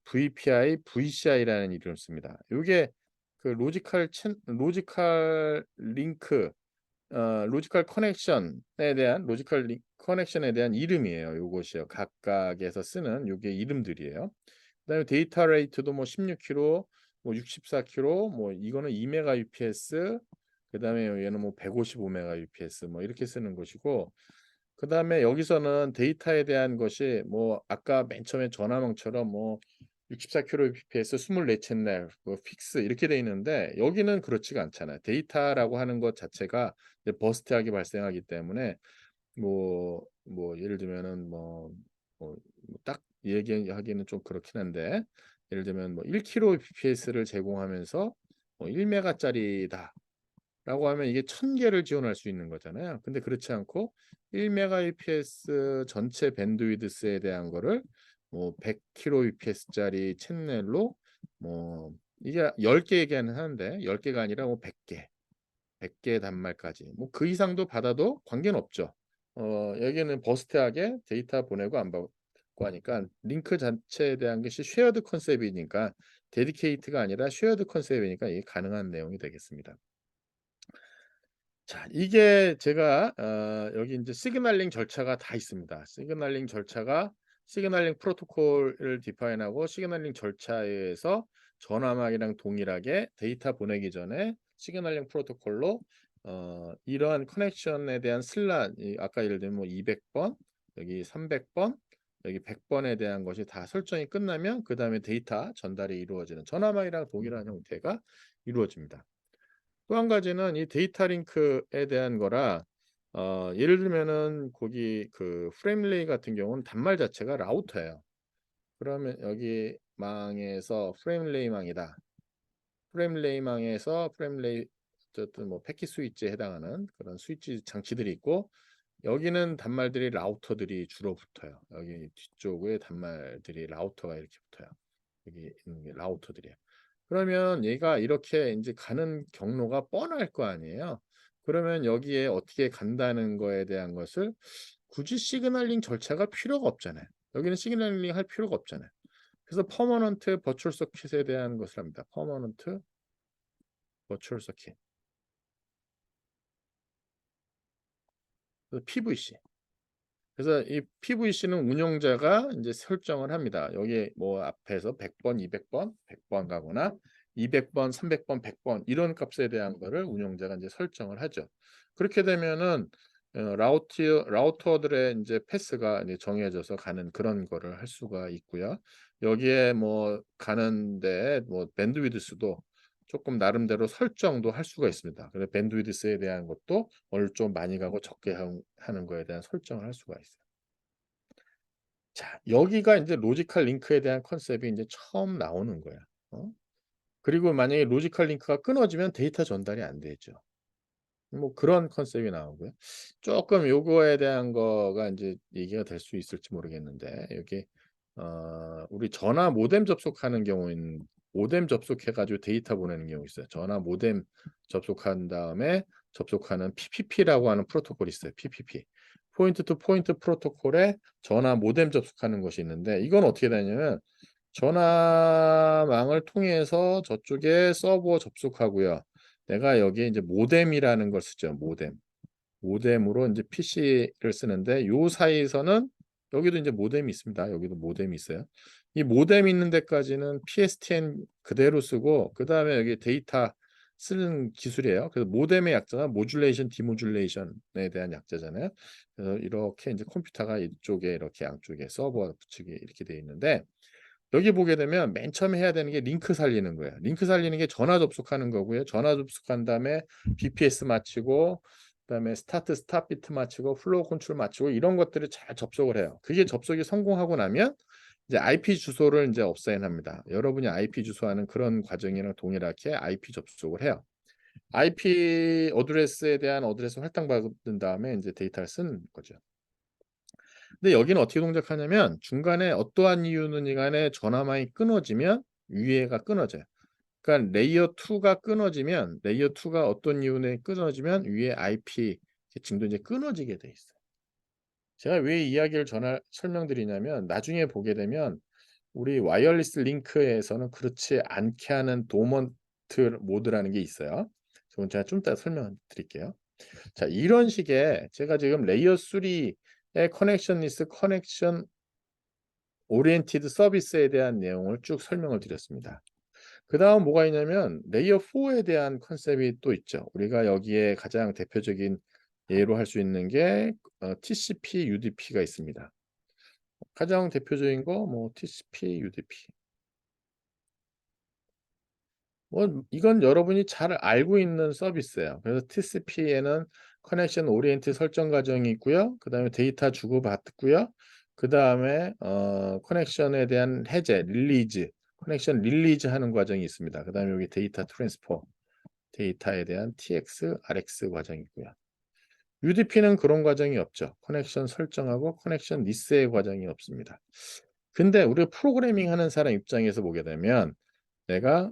VPI, VCI라는 이름을 씁니다. 이게 그 로지컬 링크 로지컬 커넥션에 대한 이름이에요. 요것이요. 각각에서 쓰는 요게 이름들이에요. 그다음에 데이터 레이트도 뭐 16km, 뭐 64km, 뭐 이거는 2메가 UPS, 그다음에 얘는 뭐 155메가 UPS 뭐 이렇게 쓰는 것이고, 그다음에 여기서는 데이터에 대한 것이 뭐 아까 맨 처음에 전화망처럼 뭐 64kbps 24채널 뭐 픽스 이렇게 돼 있는데 여기는 그렇지가 않잖아요. 데이터라고 하는 것 자체가 이제 버스트하게 발생하기 때문에 뭐 예를 들면은 딱 얘기하기는 좀 그렇긴 한데 예를 들면 뭐 1kbps를 제공하면서 뭐 1메가짜리다. 라고 하면 이게 1000개를 지원할 수 있는 거잖아요. 근데 그렇지 않고 1메가bps 전체 밴드위드스에 대한 거를 뭐 100kbps짜리 채널로 뭐 이게 10개 얘기는 하는데 10개가 아니라 뭐 100개, 100개 단말까지 뭐 그 이상도 받아도 관계는 없죠. 여기는 버스트하게 데이터 보내고 안 받고 하니까 링크 자체에 대한 것이 쉐어드 컨셉이니까 데디케이트가 아니라 쉐어드 컨셉이니까 이게 가능한 내용이 되겠습니다. 자, 이게 제가 여기 이제 시그널링 절차가 다 있습니다. 시그널링 프로토콜을 디파인하고 시그널링 절차에 의해서 전화망이랑 동일하게 데이터 보내기 전에 시그널링 프로토콜로 이러한 커넥션에 대한 아까 예를 들면 뭐 200번, 여기 300번, 여기 100번에 대한 것이 다 설정이 끝나면 그 다음에 데이터 전달이 이루어지는 전화망이랑 동일한 형태가 이루어집니다. 또 한 가지는 이 데이터 링크에 대한 거라 예를 들면은 거기 그 프레임 릴레이 같은 경우는 단말 자체가 라우터예요. 그러면 여기 망에서 프레임 릴레이 망이다. 프레임 릴레이 망에서 프레임 릴레이 어쨌든 뭐 패킷 스위치에 해당하는 그런 스위치 장치들이 있고 여기는 단말들이 라우터들이 주로 붙어요. 여기 뒤쪽에 단말들이 라우터가 이렇게 붙어요. 여기 있는 게 라우터들이에요. 그러면 얘가 이렇게 이제 가는 경로가 뻔할 거 아니에요. 그러면 여기에 어떻게 간다는 거에 대한 것을 굳이 시그널링 절차가 필요가 없잖아요. 여기는 시그널링 할 필요가 없잖아요. 그래서 퍼머넌트 버추얼 서킷에 대한 것을 합니다. 퍼머넌트 버추얼 서킷. PVC. 그래서 이 PVC는 운영자가 이제 설정을 합니다. 여기 뭐 앞에서 100번, 200번, 100번 가거나 200번, 300번, 100번 이런 값에 대한 거를 운영자가 이제 설정을 하죠. 그렇게 되면은 라우터들의 이제 패스가 이제 정해져서 가는 그런 거를 할 수가 있고요. 여기에 뭐 가는데 뭐 밴드위드스도 조금 나름대로 설정도 할 수가 있습니다. 그래서 밴드위드스에 대한 것도 어느 좀 많이 가고 적게 하는 거에 대한 설정을 할 수가 있어요. 자, 여기가 이제 로지컬 링크에 대한 컨셉이 이제 처음 나오는 거야. 어? 그리고 만약에 로지컬 링크가 끊어지면 데이터 전달이 안 되죠. 뭐 그런 컨셉이 나오고요. 조금 요거에 대한 거가 인제 얘기가 될 수 있을지 모르겠는데 여기 우리 전화 모뎀 접속하는 경우에는 모뎀 접속해 가지고 데이터 보내는 경우 있어요. 전화 모뎀 접속한 다음에 접속하는 PPP라고 하는 프로토콜이 있어요. PPP. 포인트 투 포인트 프로토콜에 전화 모뎀 접속하는 것이 있는데 이건 어떻게 되냐면 전화망을 통해서 저쪽에 서버 접속하고요. 내가 여기에 인제 모뎀이라는 걸 쓰죠, 모뎀. 모뎀으로 인제 PC를 쓰는데 요 사이에서는 여기도 인제 모뎀이 있습니다. 여기도 모뎀이 있어요. 이 모뎀 있는 데까지는 PSTN 그대로 쓰고 그다음에 여기 데이터 쓰는 기술이에요. 그래서 모뎀의 약자가 모듈레이션, 디모듈레이션에 대한 약자잖아요. 그래서 이렇게 인제 컴퓨터가 이쪽에 이렇게 양쪽에 서버 붙이게 이렇게 돼 있는데 여기 보게 되면 맨 처음에 해야 되는 게 링크 살리는 거예요. 링크 살리는 게 전화 접속하는 거고요. 전화 접속한 다음에 BPS 맞추고 그다음에 스타트 스탑 비트 맞추고 플로우 컨트롤 맞추고 이런 것들을 잘 접속을 해요. 그게 접속이 성공하고 나면 이제 IP 주소를 인제 어사인 합니다. 여러분이 IP 주소하는 그런 과정이랑 동일하게 IP 접속을 해요. IP 어드레스에 대한 어드레스 할당받은 다음에 인제 데이터를 쓰는 거죠. 근데 여기는 어떻게 동작하냐면 중간에 어떠한 이유는 간에 전화망이 끊어지면 위에가 끊어져요. 그러니까 레이어 2가 끊어지면 레이어 2가 어떤 이유에 끊어지면 위에 IP 계층도 이제 끊어지게 돼 있어요. 제가 왜 이야기를 전할 설명드리냐면 나중에 보게 되면 우리 와이어리스 링크에서는 그렇지 않게 하는 도먼트 모드라는 게 있어요. 그건 제가 좀 이따 설명드릴게요. 자, 이런 식의 제가 지금 레이어 3의 커넥션리스 커넥션 오리엔티드 서비스에 대한 내용을 쭉 설명을 드렸습니다. 그다음 뭐가 있냐면 레이어 4에 대한 컨셉이 또 있죠. 우리가 여기에 가장 대표적인 예로 할 수 있는 게 TCP, UDP가 있습니다. 가장 대표적인 거 뭐 TCP, UDP. 뭐 이건 여러분이 잘 알고 있는 서비스예요. 그래서 TCP에는 커넥션 오리엔티드 설정 과정이 있고요. 그다음에 데이터 주고받고요. 그다음에 커넥션에 대한 해제, 릴리즈, 커넥션 릴리즈 하는 과정이 있습니다. 그다음에 여기 데이터 트랜스퍼, 데이터에 대한 TX, RX 과정이 있고요. UDP는 그런 과정이 없죠. 커넥션 설정하고 커넥션 리스의 과정이 없습니다. 근데 우리가 프로그래밍 하는 사람 입장에서 보게 되면 내가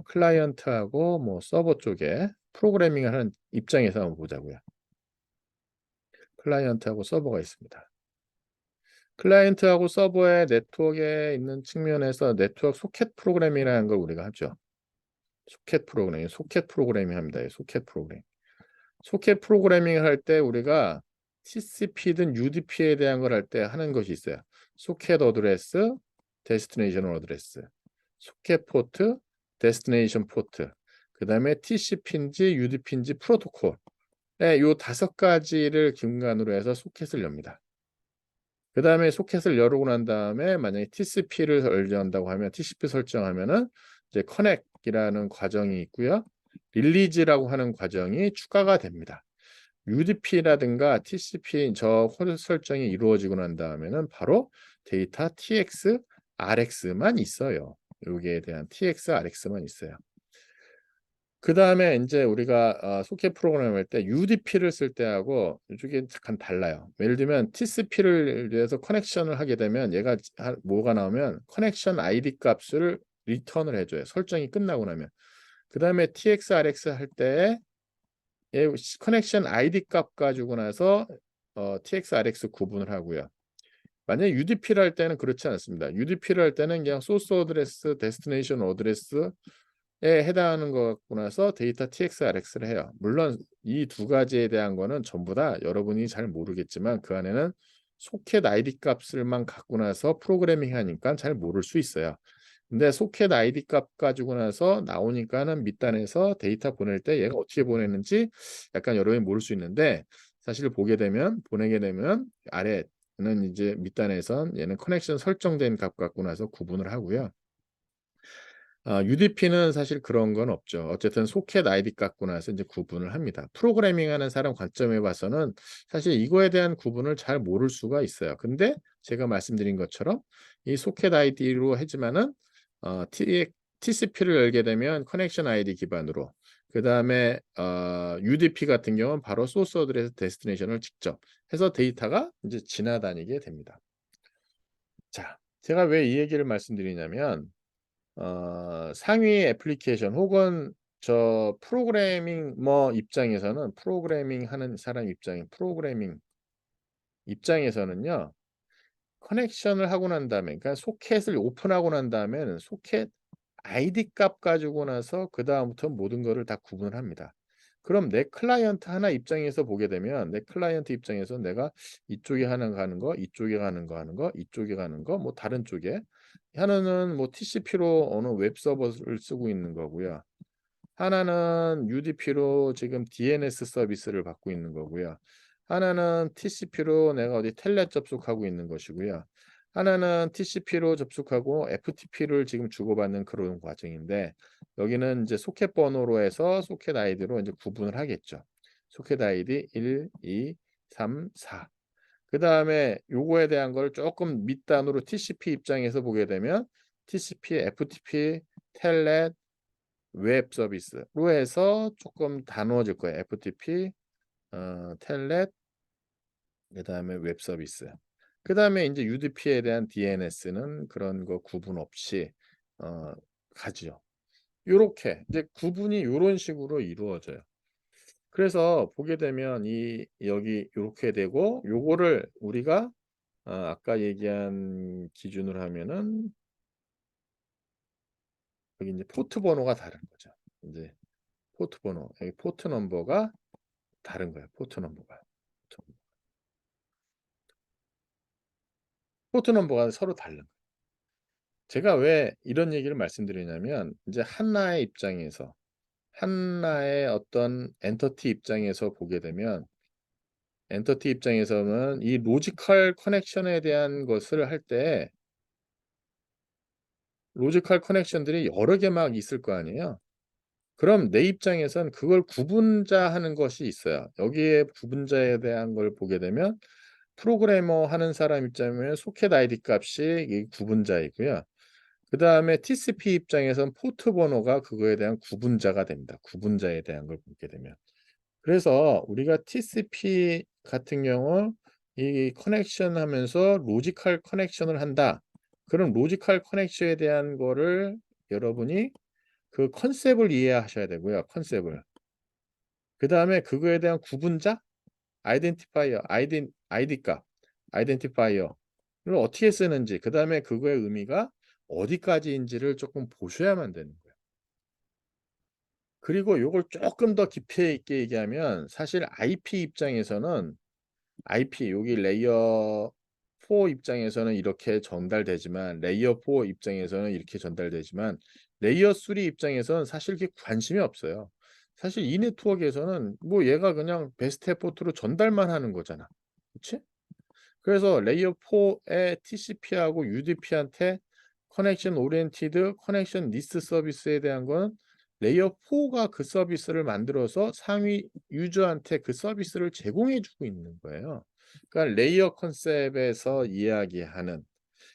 클라이언트하고 뭐 서버 쪽에 프로그래밍을 하는 입장에서 한번 보자고요. 클라이언트하고 서버가 있습니다. 클라이언트하고 서버의 네트워크에 있는 측면에서 네트워크 소켓 프로그래밍이라는 걸 우리가 하죠. 소켓 프로그래밍 합니다. 소켓 프로그래밍. 소켓 프로그래밍을 할 때 우리가 TCP든 UDP에 대한 걸 할 때 하는 것이 있어요. 소켓 어드레스, 데스티네이션 어드레스, 소켓 포트, 데스티네이션 포트, 그다음에 TCP인지 UDP인지 프로토콜. 네, 요 5가지를 기반으로 해서 소켓을 엽니다. 그다음에 소켓을 열고 난 다음에 만약에 TCP를 설정한다고 하면 TCP 설정하면은 이제 커넥이라는 과정이 있고요. 릴리즈라고 하는 과정이 추가가 됩니다. UDP라든가 TCP 저 코드 설정이 이루어지고 난 다음에는 바로 데이터 TX, RX만 있어요. 여기에 대한 TX, RX만 있어요. 그다음에 인제 우리가 소켓 프로그램을 할 때 UDP를 쓸 때하고 이쪽이 약간 달라요. 예를 들면 TCP를 위해서 커넥션을 하게 되면 얘가 뭐가 나오면 커넥션 아이디 값을 리턴을 해 줘요, 설정이 끝나고 나면. 그다음에 TX, RX 할 때에 커넥션 아이디 값 가지고 나서 TX, RX 구분을 하고요. 만약에 UDP를 할 때는 그렇지 않습니다. UDP를 할 때는 그냥 소스 어드레스, 데스티네이션 어드레스에 해당하는 것 갖고 나서 데이터 TX, RX를 해요. 물론 이 2가지에 대한 거는 전부 다 여러분이 잘 모르겠지만 그 안에는 소켓 아이디 값을만 갖고 나서 프로그래밍 하니까 잘 모를 수 있어요. 근데 소켓 아이디 값 가지고 나서 나오니까는 밑단에서 데이터 보낼 때 얘가 어떻게 보내는지 약간 여러분이 모를 수 있는데 사실 보내게 되면 아래는 이제 밑단에선 얘는 커넥션 설정된 값 갖고 나서 구분을 하고요. UDP는 사실 그런 건 없죠. 어쨌든 소켓 아이디 갖고 나서 이제 구분을 합니다. 프로그래밍하는 사람 관점에 봐서는 사실 이거에 대한 구분을 잘 모를 수가 있어요. 근데 제가 말씀드린 것처럼 이 소켓 아이디로 하지만은 TCP를 열게 되면 커넥션 아이디 기반으로, 그다음에 UDP 같은 경우는 바로 소스 어드레스 데스티네이션을 직접 해서 데이터가 이제 지나다니게 됩니다. 자, 제가 왜 이 얘기를 말씀드리냐면 상위 애플리케이션 혹은 저 프로그래밍 입장에서는, 프로그래밍 하는 사람 프로그래밍 입장에서는요. 커넥션을 하고 난 다음에, 그러니까 소켓을 오픈하고 난 다음에는 소켓 아이디 값 가지고 나서 그다음부터 모든 거를 다 구분을 합니다. 그럼 내 클라이언트 하나 입장에서 보게 되면, 내 클라이언트 입장에서 내가 이쪽에 하나 가는 거, 이쪽에 가는 거 하는 거, 이쪽에 가는 거, 뭐 다른 쪽에 하나는 뭐 TCP로 어느 웹 서버를 쓰고 있는 거고요. 하나는 UDP로 지금 DNS 서비스를 받고 있는 거고요. 하나는 TCP로 내가 어디 텔넷 접속하고 있는 것이고요. 하나는 TCP로 접속하고 FTP를 지금 주고받는 그런 과정인데, 여기는 이제 소켓 번호로 해서 소켓 아이디로 이제 구분을 하겠죠. 소켓 아이디 1, 2, 3, 4. 그다음에 요거에 대한 걸 조금 밑단으로 TCP 입장에서 보게 되면 TCP, FTP, 텔넷, 웹 서비스로 해서 조금 나누어질 거예요. FTP, 텔넷, 그다음에 웹 서비스. 그다음에 인제 UDP에 대한 DNS는 그런 거 구분 없이 어 가죠. 요렇게 이제 구분이 요런 식으로 이루어져요. 그래서 보게 되면 이 여기 요렇게 되고, 요거를 우리가 아까 얘기한 기준으로 하면은 여기 인제 포트 번호가 다른 거죠. 인제 포트 번호, 여기 포트 넘버가 다른 거예요, 포트 넘버가. 포트 넘버가 서로 다른. 제가 왜 이런 얘기를 말씀드리냐면, 이제 한나의 입장에서, 한나의 어떤 엔터티 입장에서 보게 되면, 엔터티 입장에서는 이 로지컬 커넥션에 대한 것을 할 때 로지컬 커넥션들이 여러 개 막 있을 거 아니에요. 그럼 내 입장에선 그걸 구분자하는 것이 있어요. 여기에 구분자에 대한 걸 보게 되면 프로그래머 하는 사람 입장이면 소켓 아이디 값이 이 구분자이고요. 그다음에 TCP 입장에선 포트 번호가 그거에 대한 구분자가 됩니다, 구분자에 대한 걸 보게 되면. 그래서 우리가 TCP 같은 경우 이 커넥션 하면서 로지컬 커넥션을 한다. 그럼 로지컬 커넥션에 대한 거를 여러분이 그 컨셉을 이해하셔야 되고요, 컨셉을. 그다음에 그거에 대한 구분자, 아이덴티파이어, 아이디 값, 아이덴티파이어를 어떻게 쓰는지, 그다음에 그거의 의미가 어디까지인지를 조금 보셔야만 되는 거예요. 그리고 요걸 쪼끔 더 깊이 있게 얘기하면, 사실 IP 입장에서는 IP 여기 레이어 4 입장에서는 이렇게 전달되지만, 레이어 4 입장에서는 이렇게 전달되지만, 레이어 3 입장에서는 사실 그게 관심이 없어요. 사실 이 네트워크에서는 뭐 얘가 그냥 베스트 에포트로 전달만 하는 거잖아. 그치? 그래서 레이어 4의 TCP하고 UDP한테 커넥션 오리엔티드 커넥션 리스트 서비스에 대한 건 레이어 4가 그 서비스를 만들어서 상위 유저한테 그 서비스를 제공해 주고 있는 거예요. 그러니까 레이어 컨셉에서 이야기하는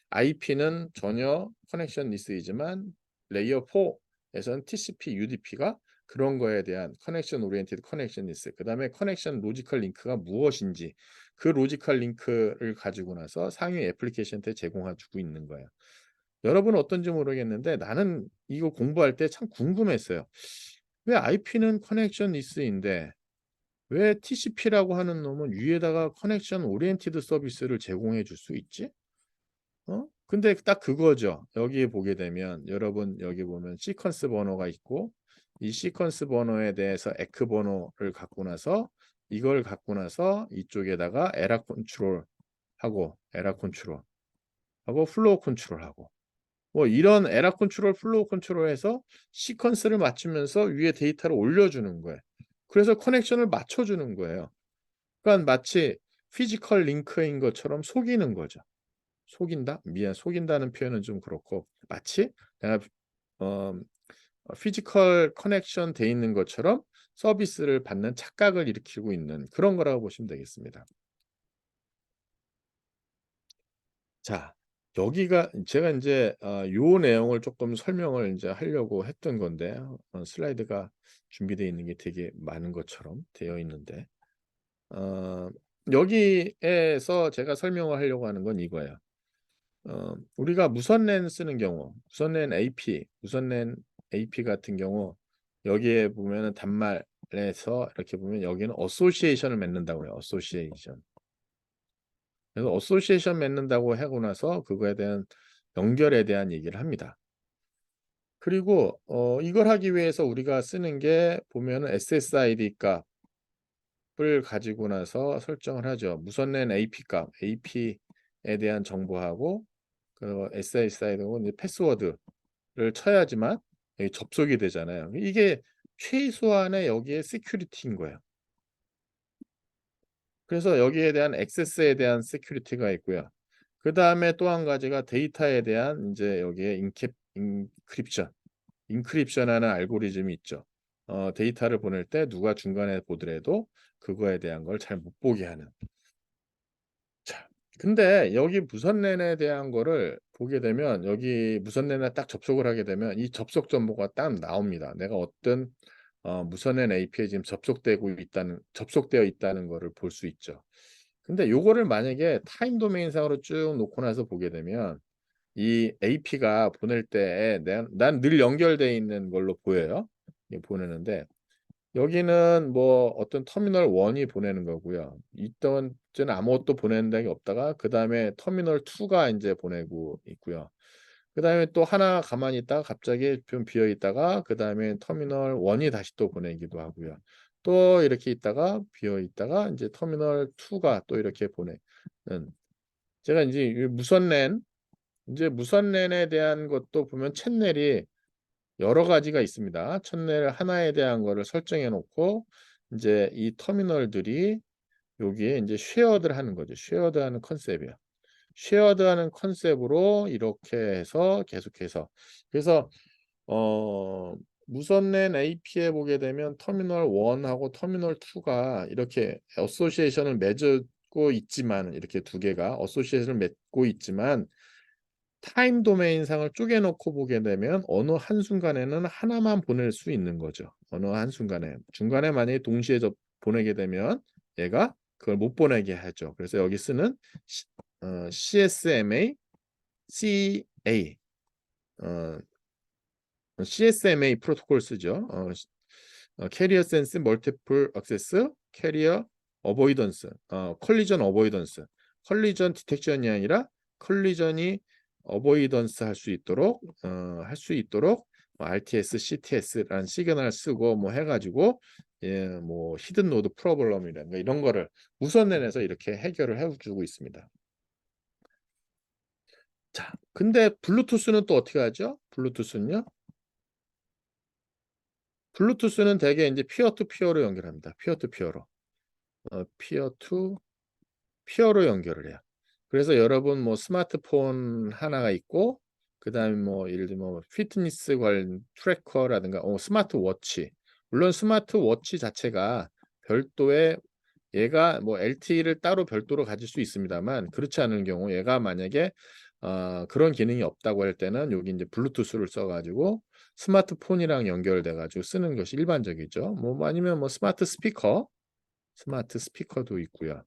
IP는 전혀 커넥션 리스트이지만, 레이어 4에서는 TCP, UDP가 그런 거에 대한 커넥션 오리엔티드 커넥션 리스트, 그다음에 커넥션 로지컬 링크가 무엇인지, 그 로지컬 링크를 가지고 나서 상위 애플리케이션한테 제공해 주고 있는 거예요. 여러분은 어떤지 모르겠는데 나는 이거 공부할 때 참 궁금했어요. 왜 IP는 커넥션 리스트인데 왜 TCP라고 하는 놈은 위에다가 커넥션 오리엔티드 서비스를 제공해 줄 수 있지? 근데 딱 그거죠. 여기에 보게 되면 여러분, 여기 보면 시퀀스 번호가 있고, 이 시퀀스 번호에 대해서 에크 번호를 갖고 나서, 이걸 갖고 나서 이쪽에다가 에러 컨트롤하고 플로우 컨트롤하고, 뭐 이런 에러 컨트롤, 플로우 컨트롤해서 시퀀스를 맞추면서 위에 데이터를 올려주는 거예요. 그래서 커넥션을 맞춰주는 거예요. 그러니까 마치 피지컬 링크인 것처럼 속이는 거죠. 속인다? 속인다는 표현은 좀 그렇고, 마치 내가 피지컬 커넥션 돼 있는 것처럼 서비스를 받는 착각을 일으키고 있는 그런 거라고 보시면 되겠습니다. 자, 여기가 제가 인제 요 내용을 쪼끔 설명을 인제 하려고 했던 건데 슬라이드가 준비되어 있는 게 되게 많은 것처럼 되어 있는데 어 여기에서 제가 설명을 하려고 하는 건 이거예요. 우리가 무선랜 쓰는 경우 무선랜 AP 같은 경우 여기에 보면은 단말에서 이렇게 보면 여기는 어소시에이션을 맺는다고 그래요, 어소시에이션. 그래서 어소시에이션 맺는다고 하고 나서 그거에 대한 연결에 대한 얘기를 합니다. 그리고 이걸 하기 위해서 우리가 쓰는 게 보면은 SSID 값을 가지고 나서 설정을 하죠. 무선랜 AP 값, AP에 대한 정보하고 그 SSID하고 이제 패스워드를 쳐야지만 여기 접속이 되잖아요. 이게 최소한의 여기에 시큐리티인 거예요. 그래서 여기에 대한 액세스에 대한 시큐리티가 있고요. 그다음에 또 한 가지가 데이터에 대한 인제 여기에 인크립션하는 알고리즘이 있죠. 데이터를 보낼 때 누가 중간에 보더라도 그거에 대한 걸 잘 못 보게 하는. 자, 근데 여기 무선랜에 대한 거를 보게 되면 여기 무선랜에 딱 접속을 하게 되면 이 접속 정보가 딱 나옵니다. 내가 어떤 무선랜 API에 지금 접속되어 있다는 거를 볼 수 있죠. 근데 요거를 만약에 타임 도메인상으로 쭉 놓고 나서 보게 되면 이 AP가 보낼 때에 난 늘 연결돼 있는 걸로 보여요. 이 보내는데 여기는 뭐 어떤 터미널 1이 보내는 거고요. 있던 때는 아무것도 보내는 게 없다가 그다음에 터미널 2가 인제 보내고 있고요. 그다음에 또 하나 가만히 있다가 갑자기 좀 비어 있다가 그다음에 터미널 1이 다시 또 보내기도 하고요. 또 이렇게 있다가 비어 있다가 인제 터미널 2가 또 이렇게 보내는 제가 인제 이 무선랜에 대한 것도 보면 채널이 여러 가지가 있습니다. 채널 하나에 대한 거를 설정해 놓고 인제 이 터미널들이 여기에 인제 쉐어드를 하는 거죠. 쉐어드하는 컨셉이에요. 쉐어드하는 컨셉으로 이렇게 해서 계속해서 그래서 어 무선랜 AP에 보게 되면 터미널 1 하고 터미널 2가 이렇게 어소시에이션을 맺고 있지만 이렇게 두 개가 어소시에이션을 맺고 있지만 타임 도메인상을 쪼개 놓고 보게 되면 어느 한순간에는 하나만 보낼 수 있는 거죠. 어느 한순간에. 중간에 만약에 동시에 보내게 되면 얘가 그걸 못 보내게 하죠. 그래서 여기 쓰는 CSMA, CA 어 CSMA 프로토콜 쓰죠. Carrier Sense Multiple Access Carrier Avoidance 컬리전 어보이던스. 컬리전 디텍션이 아니라 컬리전이 어보이던스 할 수 있도록 RTS, CTS라는 시그널을 쓰고 뭐 해 가지고 예 뭐 히든 노드 프로블럼이라든가 이런 거를 무선랜에서 이렇게 해결을 해 주고 있습니다. 자, 근데 블루투스는 또 어떻게 하죠? 블루투스는 대개 인제 피어 투 피어로 연결합니다. 피어 투 피어로. 피어 투 피어로 연결을 해요. 그래서 여러분 뭐 스마트폰 하나가 있고 그다음에 뭐 예를 들면 뭐 피트니스 관련 트래커라든가 스마트워치. 물론 스마트워치 자체가 별도의 얘가 뭐 LTE를 따로 별도로 가질 수 있습니다만 그렇지 않은 경우 얘가 만약에 그런 기능이 없다고 할 때는 여기 인제 블루투스를 써 가지고 스마트폰이랑 연결돼 가지고 쓰는 것이 일반적이죠. 뭐 아니면 뭐 스마트 스피커도 있고요.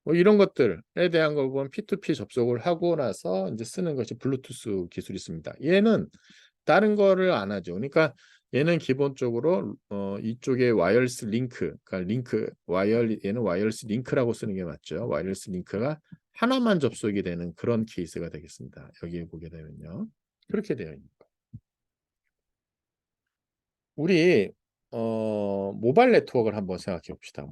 뭐 이런 것들에 대한 걸 보면 P2P 접속을 하고 나서 인제 쓰는 것이 블루투스 기술이 있습니다. 얘는 다른 거를 안 하죠. 그러니까 얘는 기본적으로 이쪽에 와이어리스 링크 그러니까 얘는 와이어리스 링크라고 쓰는 게 맞죠. 와이어리스 링크가 하나만 접속이 되는 그런 케이스가 되겠습니다. 여기에 보게 되면요. 그렇게 되어 있는 거. 우리 모바일 네트워크를 한번 생각해 봅시다.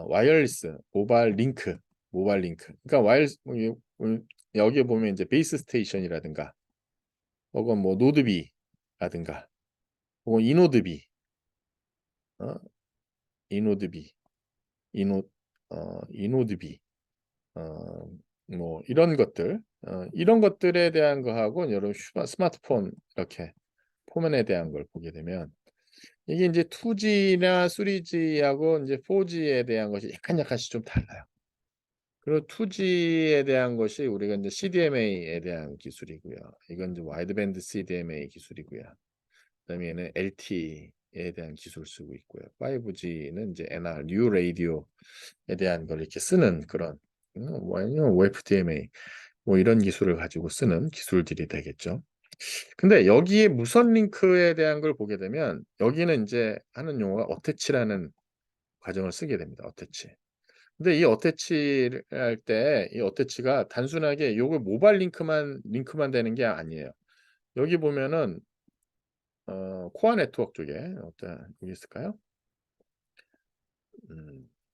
와이어리스 모바일 링크. 그러니까 여기에 보면 이제 베이스 스테이션이라든가 혹은 뭐 노드비라든가 혹은 어 이노드비, 이노 이노드비 어 뭐 이런 것들 이런 것들에 대한 거하고 여러분 스마트폰 이렇게 포면에 대한 걸 보게 되면 이게 인제 2G나 3G하고 인제 4G에 대한 것이 약간씩 좀 달라요. 그리고 2G에 대한 것이 우리가 인제 CDMA에 대한 기술이고요. 이건 이제 와이드밴드 CDMA 기술이고요. 그다음에 얘는 LTE에 대한 기술을 쓰고 있고요. 5G는 인제 NR, 뉴 라디오에 대한 걸 이렇게 쓰는 그런 아니면 FDMA 뭐 이런 기술을 가지고 쓰는 기술들이 되겠죠. 근데 여기에 무선 링크에 대한 걸 보게 되면 여기는 인제 하는 용어가 어태치라는 과정을 쓰게 됩니다, 어태치. 근데 이 어태치를 할 때 이 어태치가 단순하게 요거 모바일 링크만 되는 게 아니에요. 여기 보면은 코어 네트워크 쪽에 어떤 여기 있을까요?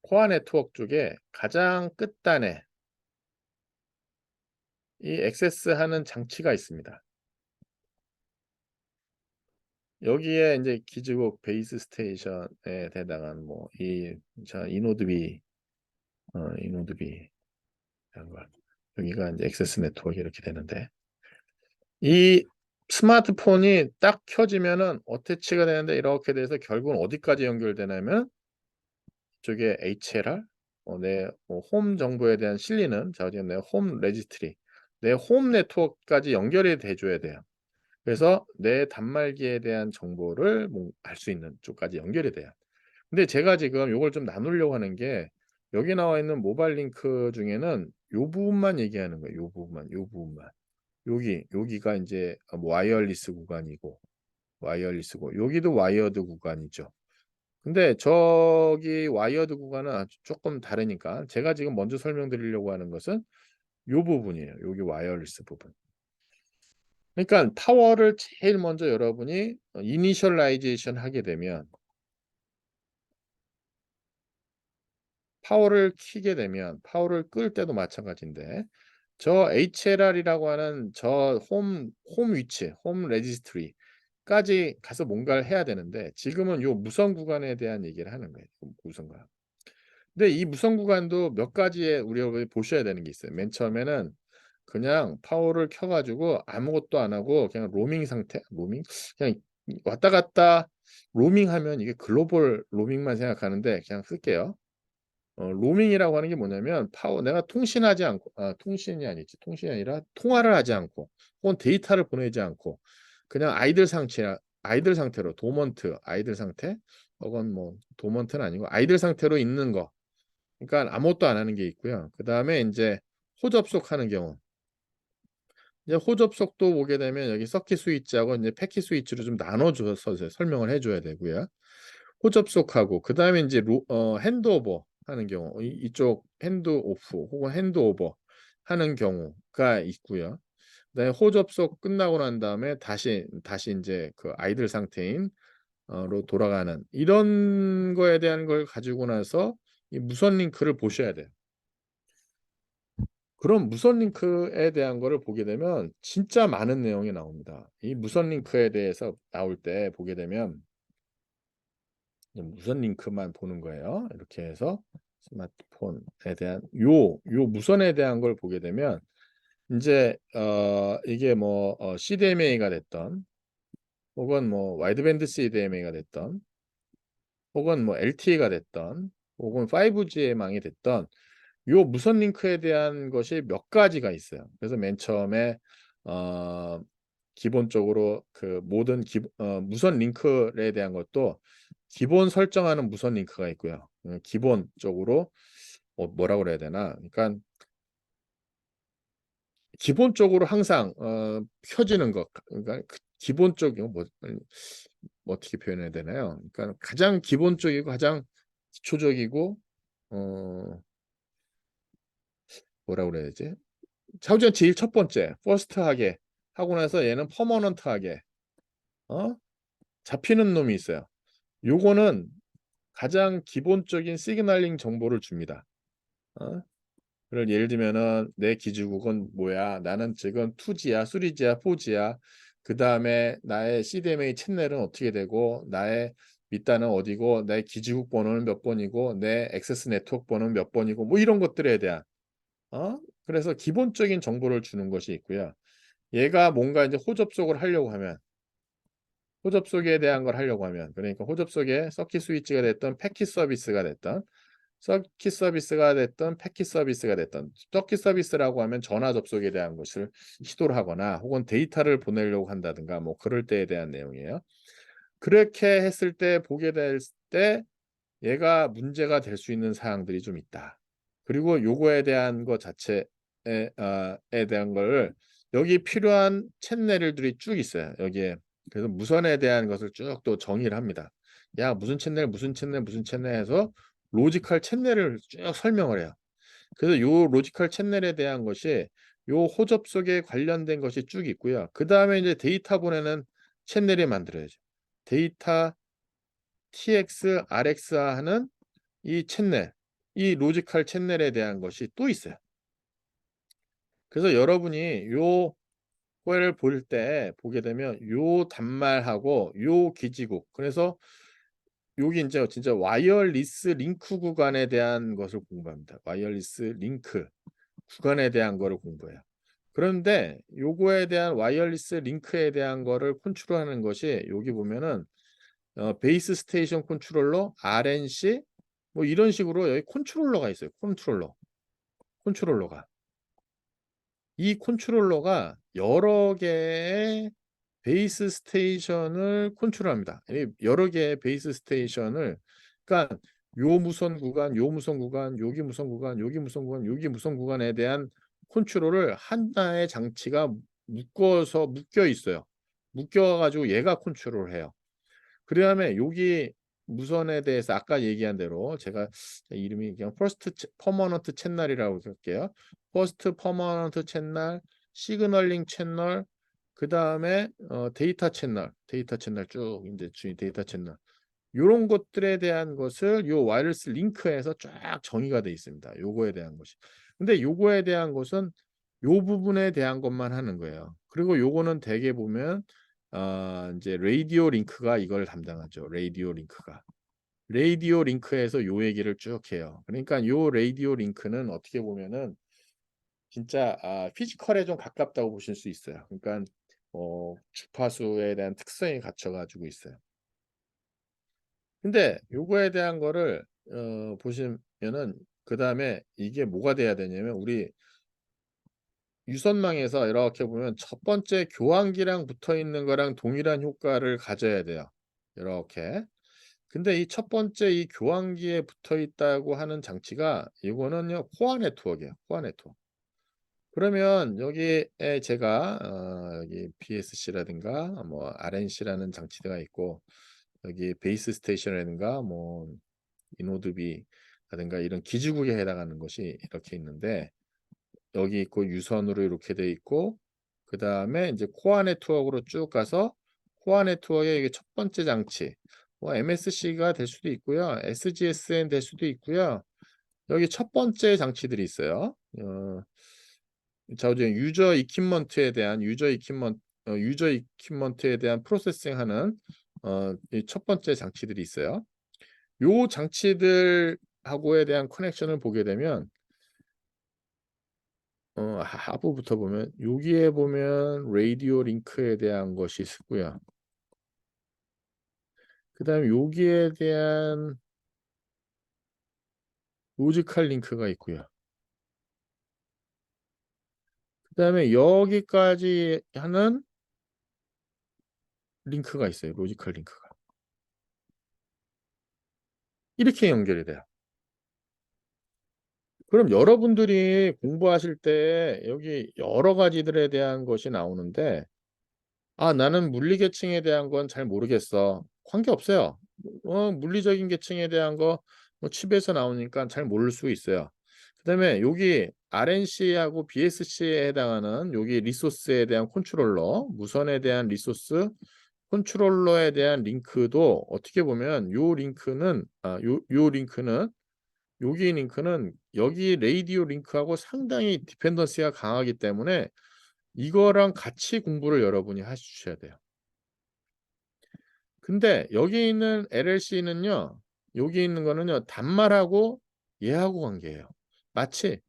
코어 네트워크 쪽에 가장 끝단에 이 액세스하는 장치가 있습니다. 여기에 인제 기지국 베이스 스테이션에 해당하는 뭐 이 이노드비 이노드비 이런 거 여기가 인제 액세스 네트워크 이렇게 되는데 이 스마트폰이 딱 켜지면은 어태치가 되는데 이렇게 돼서 결국은 어디까지 연결되냐면 이쪽에 HLR 내 홈 정보에 대한 실리는 저기 내 홈 레지스트리 내 홈 네트워크까지 연결이 돼 줘야 돼요. 그래서 내 단말기에 대한 정보를 뭐 알 수 있는 쪽까지 연결이 돼요. 근데 제가 지금 요걸 좀 나누려고 하는 게 여기 나와 있는 모바일 링크 중에는 요 부분만 얘기하는 거예요. 요 부분만, 요 부분만. 여기가 인제 뭐 와이어리스 구간이고 와이어리스고 여기도 와이어드 구간이죠. 근데 저기 와이어드 구간은 아주 쪼끔 다르니까 제가 지금 먼저 설명드리려고 하는 것은 요 부분이에요. 여기 와이어리스 부분. 그러니깐 파워를 제일 먼저 여러분이 이니셜라이제이션 하게 되면 파워를 켜게 되면 파워를 끌 때도 마찬가지인데 저 HLR이라고 하는 저 홈 위치 홈 레지스트리까지 가서 뭔가를 해야 되는데 지금은 요 무선 구간에 대한 얘기를 하는 거예요, 무선 구간. 근데 이 무선 구간도 몇 가지의 우리가 보셔야 되는 게 있어요. 맨 처음에는 그냥 파워를 켜 가지고 아무것도 안 하고 그냥 로밍 상태 로밍? 그냥 왔다 갔다 로밍하면 이게 글로벌 로밍만 생각하는데 그냥 쓸게요. 로밍이라고 하는 게 뭐냐면 파워 내가 통신하지 않고 통신이 아니지. 통신이 아니라 통화를 하지 않고 혹은 데이터를 보내지 않고 그냥 아이들 상태로 도먼트 아이들 상태 혹은 뭐 도먼트는 아니고 아이들 상태로 있는 거. 그러니까 아무것도 안 하는 게 있고요. 그다음에 인제 호접속하는 경우. 이제 호접속도 보게 되면 여기 서킷 스위치하고 인제 패킷 스위치로 좀 나눠 줘서 설명을 해 줘야 되고요. 호접속하고 그다음에 인제 핸드오버 하는 경우 이쪽 핸드오프 혹은 핸드오버 하는 경우가 있고요. 그다음에 호접속 끝나고 난 다음에 다시 인제 그 아이들 상태인 로 돌아가는 이런 거에 대한 걸 가지고 나서 이 무선 링크를 보셔야 돼요. 그럼 무선 링크에 대한 거를 보게 되면 진짜 많은 내용이 나옵니다. 이 무선 링크에 대해서 나올 때 보게 되면 무선 링크만 보는 거예요. 이렇게 해서 스마트폰에 대한 요 무선에 대한 걸 보게 되면 인제 이게 뭐 CDMA가 됐든 혹은 뭐 와이드밴드 CDMA가 됐든 혹은 뭐 LTE가 됐든 혹은 5G의 망이 됐든 요 무선 링크에 대한 것이 몇 가지가 있어요. 그래서 맨 처음에 어 기본적으로 그 모든 무선 링크에 대한 것도 기본 설정하는 무선 링크가 있고요. 기본적으로 뭐라고 그래야 되나? 그러니깐 기본적으로 항상 켜지는 것 그러니까 기본적인 뭐 어떻게 표현해야 되나요? 그러니까 가장 기본적이고 가장 기초적이고 어 뭐라 그래야 되지? 자우지가 제일 첫 번째 퍼스트하게 하고 나서 얘는 퍼머넌트하게 어 잡히는 놈이 있어요. 요거는 가장 기본적인 시그널링 정보를 줍니다. 어 예를 들면은 "내 기지국은 뭐야. 나는 지금 2 G야, 3 G야, 4 G야. 그다음에 나의 CDMA 채널은 어떻게 되고 나의 밑단은 어디고 내 기지국 번호는 몇 번이고 내 액세스 네트워크 번호는 몇 번이고." 뭐 이런 것들에 대한 어 그래서 기본적인 정보를 주는 것이 있고요. 얘가 뭔가 이제 호접속을 하려고 하면 호접속에 대한 걸 하려고 하면 그러니까 호접속에 서킷 스위치가 됐든 패킷 서비스가 됐든 서킷 서비스가 됐든 패킷 서비스가 됐든 서킷 서비스라고 하면 전화 접속에 대한 것을 시도를 하거나 혹은 데이터를 보내려고 한다든가 뭐 그럴 때에 대한 내용이에요. 그렇게 했을 때 보게 될 때 얘가 문제가 될 수 있는 사항들이 좀 있다. 그리고 요거에 대한 것 자체에 에 대한 거를 여기 필요한 채널들이 쭉 있어요. 여기에. 그래서 무선에 대한 것을 쭉 또 정의를 합니다. 야 무슨 채널, 무슨 채널, 무슨 채널 해서 로지컬 채널을 쭉 설명을 해요. 그래서 요 로지컬 채널에 대한 것이 요 호접속에 관련된 것이 쭉 있고요. 그다음에 이제 데이터 보내는 채널이 만들어야죠. 데이터 TX, RX화 하는 이 채널, 이 로지컬 채널에 대한 것이 또 있어요. 그래서 여러분이 요 거를 볼 때 보게 되면 요 단말하고 요 기지국 그래서 여기 인제 진짜 와이어리스 링크 구간에 대한 것을 공부합니다. 와이어리스 링크 구간에 대한 거를 공부해요. 그런데 요거에 대한 와이어리스 링크에 대한 거를 컨트롤하는 것이 여기 보면은 베이스 스테이션 컨트롤러, RNC 뭐 이런 식으로 여기 컨트롤러가 있어요. 컨트롤러가. 이 컨트롤러가 여러 개의 베이스 스테이션을 컨트롤합니다. 이 여러 개의 베이스 스테이션을 그러니까 요 무선 구간, 요 무선 구간, 여기 무선 구간, 여기 무선 구간, 여기 무선 구간에 대한 컨트롤을 하나의 장치가 묶여 있어요. 묶여 가지고 얘가 컨트롤을 해요. 그다음에 여기 무선에 대해서 아까 얘기한 대로 제가 이름이 그냥 퍼스트 퍼머넌트 채널이라고 할게요. 퍼스트 퍼머넌트 채널, 시그널링 채널, 그다음에 데이터 채널 쭉 인제 주위 데이터 채널. 요런 것들에 대한 것을 요 와이어리스 링크에서 쫙 정의가 돼 있습니다. 요거에 대한 것이. 근데 요거에 대한 것은 요 부분에 대한 것만 하는 거예요. 그리고 요거는 대개 보면 인제 라디오 링크가 이걸 담당하죠. 라디오 링크가. 라디오 링크에서 요 얘기를 쭉 해요. 그러니까 요 라디오 링크는 어떻게 보면은 진짜 피지컬에 좀 가깝다고 보실 수 있어요. 그러니깐 주파수에 대한 특성이 갖춰 가지고 있어요. 근데 요거에 대한 거를 보시면은 그다음에 이게 뭐가 돼야 되냐면 우리 유선망에서 이렇게 보면 첫 번째 교환기랑 붙어 있는 거랑 동일한 효과를 가져야 돼요. 요렇게. 근데 이 첫 번째 이 교환기에 붙어 있다고 하는 장치가 이거는요 코어 네트워크예요. 코어 네트워크. 그러면 여기에 제가 여기 BSC라든가 뭐 RNC라는 장치가 있고 여기 베이스 스테이션이라든가 뭐 이노드비라든가 이런 기지국에 해당하는 것이 이렇게 있는데 여기 있고 유선으로 이렇게 돼 있고 그다음에 인제 코어 네트워크로 쭉 가서 코어 네트워크의 이게 첫 번째 장치 뭐 MSC가 될 수도 있고요. SGSN 될 수도 있고요. 여기 첫 번째 장치들이 있어요. 자 이제 유저 이퀴먼트에 대한 프로세싱하는 이 첫 번째 장치들이 있어요. 요 장치들하고에 대한 커넥션을 보게 되면 하부부터 보면 여기에 보면 라디오 링크에 대한 것이 있고요. 그다음에 여기에 대한 로지컬 링크가 있고요. 그다음에 여기까지 하는 링크가 있어요. 로지컬 링크가. 이렇게 연결이 돼요. 그럼 여러분들이 공부하실 때 여기 여러 가지들에 대한 것이 나오는데 나는 물리 계층에 대한 건 잘 모르겠어." 관계없어요. 물리적인 계층에 대한 거 뭐 칩에서 나오니까 잘 모를 수 있어요. 그다음에 여기 RNC하고 BSC에 해당하는 여기 리소스에 대한 컨트롤러, 무선에 대한 리소스 컨트롤러에 대한 링크도 어떻게 보면 요 링크는 요 링크는 여기 링크는 여기 라디오 링크하고 상당히 디펜던시가 강하기 때문에 이거랑 같이 공부를 여러분이 하셔야 돼요. 근데 여기 있는 LLC는요. 여기 있는 거는요. 단말하고 얘하고 관계해요. 마치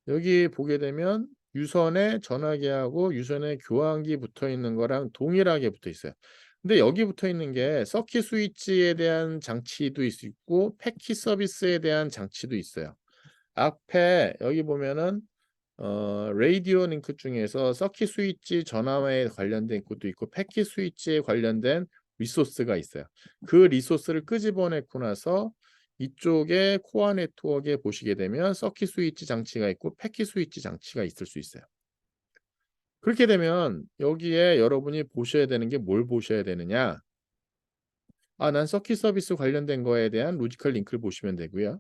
여기 보게 되면 유선에 전화기하고 유선에 교환기 붙어 있는 거랑 동일하게 붙어 있어요. 근데 여기 붙어 있는 게 서킷 스위치에 대한 장치도 있고 패킷 서비스에 대한 장치도 있어요. 앞에 여기 보면은 라디오 링크 중에서 서킷 스위치 전화에 관련된 것도 있고 패킷 스위치에 관련된 리소스가 있어요. 그 리소스를 끄집어내고 나서 이쪽에 코어 네트워크에 보시게 되면 서킷 스위치 장치가 있고 패킷 스위치 장치가 있을 수 있어요. 그렇게 되면 여기에 여러분이 보셔야 되는 게 뭘 보셔야 되느냐? 난 서킷 서비스 관련된 거에 대한 로지컬 링크를 보시면 되고요.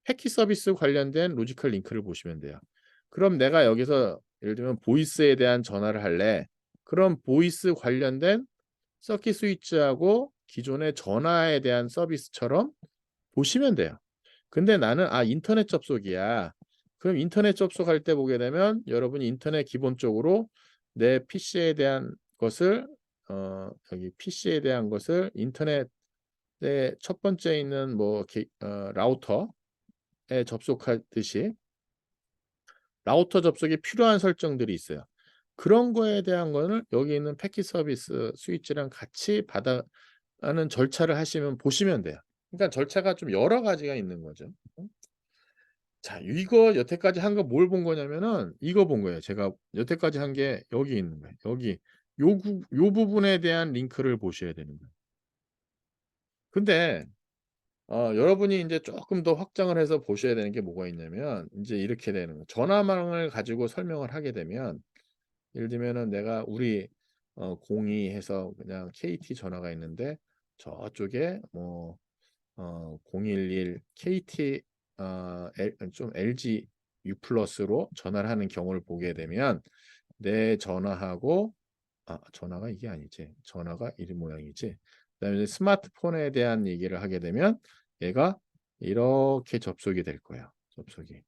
패킷 서비스 관련된 로지컬 링크를 보시면 돼요. 그럼 내가 여기서 예를 들면 보이스에 대한 전화를 할래. 그럼 보이스 관련된 서킷 스위치하고 기존의 전화에 대한 서비스처럼 보시면 돼요. 근데 나는 인터넷 접속이야. 그럼 인터넷 접속할 때 보게 되면 여러분이 인터넷 기본적으로 내 PC에 대한 것을 여기 PC에 대한 것을 인터넷에 첫 번째 있는 라우터에 접속하듯이 라우터 접속에 필요한 설정들이 있어요. 그런 거에 대한 거는 여기 있는 패킷 서비스 스위치랑 같이 받아가는 절차를 하시면 보시면 돼요. 그러니까 절차가 좀 여러 가지가 있는 거죠. 자, 이거 여태까지 한 거 뭘 본 거냐면은 이거 본 거예요. 제가 여태까지 한 게 여기 있는 거예요. 여기 요 부분에 대한 링크를 보셔야 되는 거예요. 근데 여러분이 인제 쪼끔 더 확장을 해서 보셔야 되는 게 뭐가 있냐면 인제 이렇게 되는 거예요. 전화망을 가지고 설명을 하게 되면 예를 들면은 내가 우리 02 해서 그냥 KT 전화가 있는데 저쪽에 011 KT LG U+로 전화를 하는 경우를 보게 되면 내 전화하고 전화가 이게 아니지. 전화가 이 모양이지. 그다음에 이제 스마트폰에 대한 얘기를 하게 되면 얘가 이렇게 접속이 될 거예요, 접속이.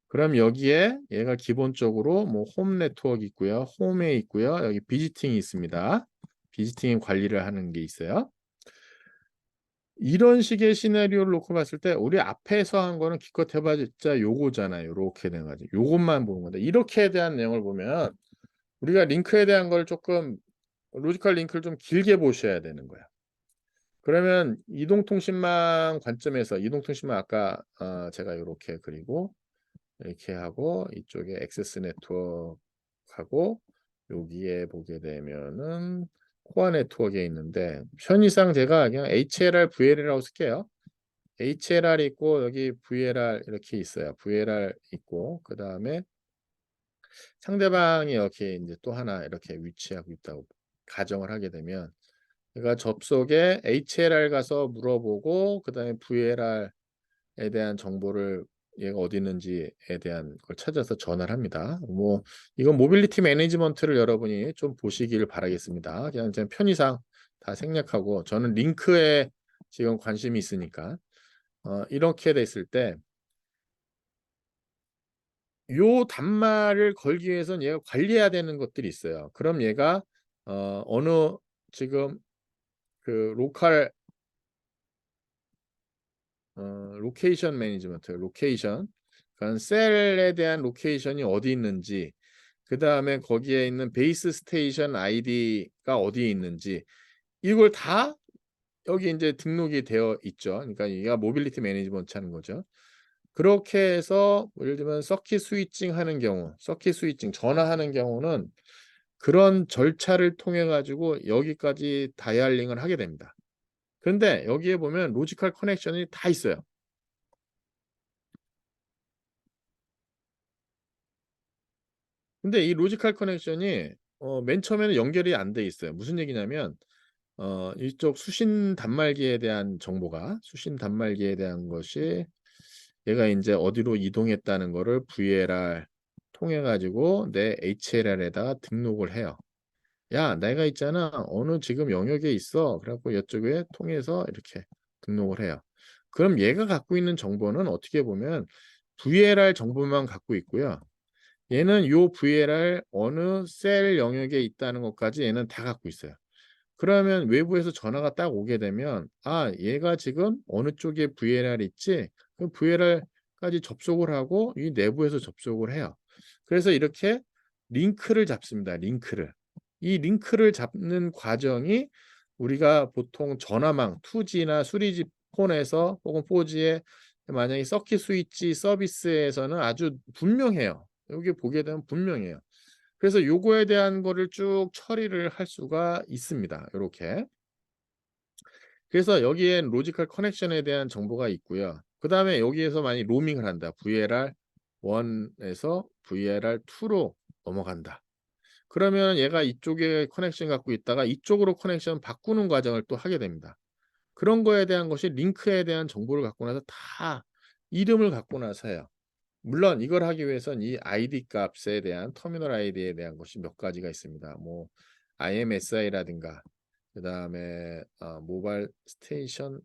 그럼 여기에 얘가 기본적으로 홈 네트워크 있고요. 홈에 있고요. 여기 비지팅이 있습니다. 비지팅 관리를 하는 게 있어요. 이런 식의 시나리오를 놓고 봤을 때 우리 앞에서 한 거는 기껏 해 봤자 요거잖아요. 요렇게 돼 가지고 요것만 보는 건데 이렇게 대한 내용을 보면 우리가 링크에 대한 걸 쪼끔 로지컬 링크를 좀 길게 보셔야 되는 거야. 그러면 이동통신망 관점에서 이동통신망 아까 제가 요렇게 그리고 이렇게 하고 이쪽에 액세스 네트워크하고 여기에 보게 되면은 코어 네트워크에 있는데 편의상 제가 그냥 HLR, VLR이라고 쓸게요. HLR 있고 여기 VLR 이렇게 있어요. VLR 있고 그다음에 상대방이 이렇게 인제 또 하나 이렇게 위치하고 있다고 가정을 하게 되면 내가 접속에 HLR 가서 물어보고 그다음에 VLR에 대한 정보를 얘가 어디 있는지에 대한 걸 찾아서 전화를 합니다. 이건 모빌리티 매니지먼트를 여러분이 좀 보시기를 바라겠습니다. 그냥 제 편의상 다 생략하고 저는 링크에 지금 관심이 있으니까 이렇게 됐을 때 요 단말을 걸기 위해서는 얘가 관리해야 되는 것들이 있어요. 그럼 얘가 어느 지금 그 로케이션 매니지먼트, 로케이션. 그러니까 셀에 대한 로케이션이 어디 있는지, 그다음에 거기에 있는 베이스 스테이션 아이디가 어디에 있는지 이걸 다 여기 인제 등록이 되어 있죠. 그러니까 얘가 모빌리티 매니지먼트 하는 거죠. 그렇게 해서 예를 들면 서킷 스위칭 하는 경우, 서킷 스위칭 전화하는 경우는 그런 절차를 통해 가지고 여기까지 다이얼링을 하게 됩니다. 그런데 여기에 보면 로지컬 커넥션이 다 있어요. 근데 이 로지컬 커넥션이 맨 처음에는 연결이 안 돼 있어요. 무슨 얘기냐면 이쪽 수신 단말기에 대한 정보가 수신 단말기에 대한 것이 얘가 인제 어디로 이동했다는 거를 VLR 통해 가지고 내 HLR에다가 등록을 해요. "야 내가 있잖아. 어느 지금 영역에 있어." 그래 갖고 이쪽에 통해서 이렇게 등록을 해요. 그럼 얘가 갖고 있는 정보는 어떻게 보면 VLR 정보만 갖고 있고요. 얘는 요 VLR 어느 셀 영역에 있다는 것까지 얘는 다 갖고 있어요. 그러면 외부에서 전화가 딱 오게 되면 얘가 지금 어느 쪽에 VLR 있지? 그 VLR가 까지 접속을 하고 이 내부에서 접속을 해요. 그래서 이렇게 링크를 잡습니다. 링크를. 이 링크를 잡는 과정이 우리가 보통 전화망 2G나 3G 폰에서 혹은 4G에 만약에 서킷 스위치 서비스에서는 아주 분명해요. 여기 보게 되면 분명해요. 그래서 요거에 대한 거를 쭉 처리를 할 수가 있습니다. 요렇게. 그래서 여기엔 로지컬 커넥션에 대한 정보가 있고요. 그다음에 여기에서 만약 로밍을 한다. VLR1에서 VLR2로 넘어간다. 그러면 얘가 이쪽에 커넥션 갖고 있다가 이쪽으로 커넥션 바꾸는 과정을 또 하게 됩니다. 그런 거에 대한 것이 링크에 대한 정보를 갖고 나서 다 이름을 갖고 나서 해요. 물론 이걸 하기 위해선 이 아이디 값에 대한 터미널 아이디에 대한 것이 몇 가지가 있습니다. 뭐 IMSI라든가 그다음에 모바일 스테이션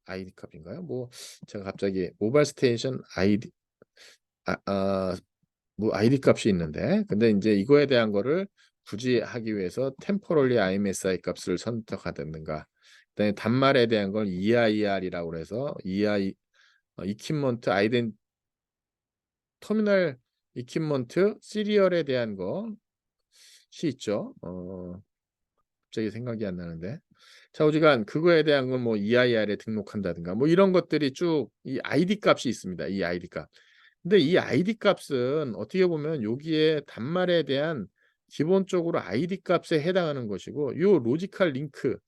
아이디 값인가요? 뭐 제가 갑자기 모바일 스테이션 아이디 아, 아, 뭐 아이디 값이 있는데 근데 이제 이거에 대한 거를 굳이 하기 위해서 템포럴리 IMSI 값을 선택하든가 그다음에 단말에 대한 걸 EIR이라고 그래서 EI 이퀴먼트 아이덴 터미널 이퀴먼트 시리얼에 대한 것이 있죠. 갑자기 생각이 안 나는데. 자, 오지간 그거에 대한 건 뭐 EIR에 등록한다든가 뭐 이런 것들이 쭉 이 아이디 값이 있습니다. 이 아이디 값. 근데 이 아이디 값은 어떻게 보면 여기에 단말에 대한 기본적으로 아이디 값에 해당하는 것이고 요 로지컬 링크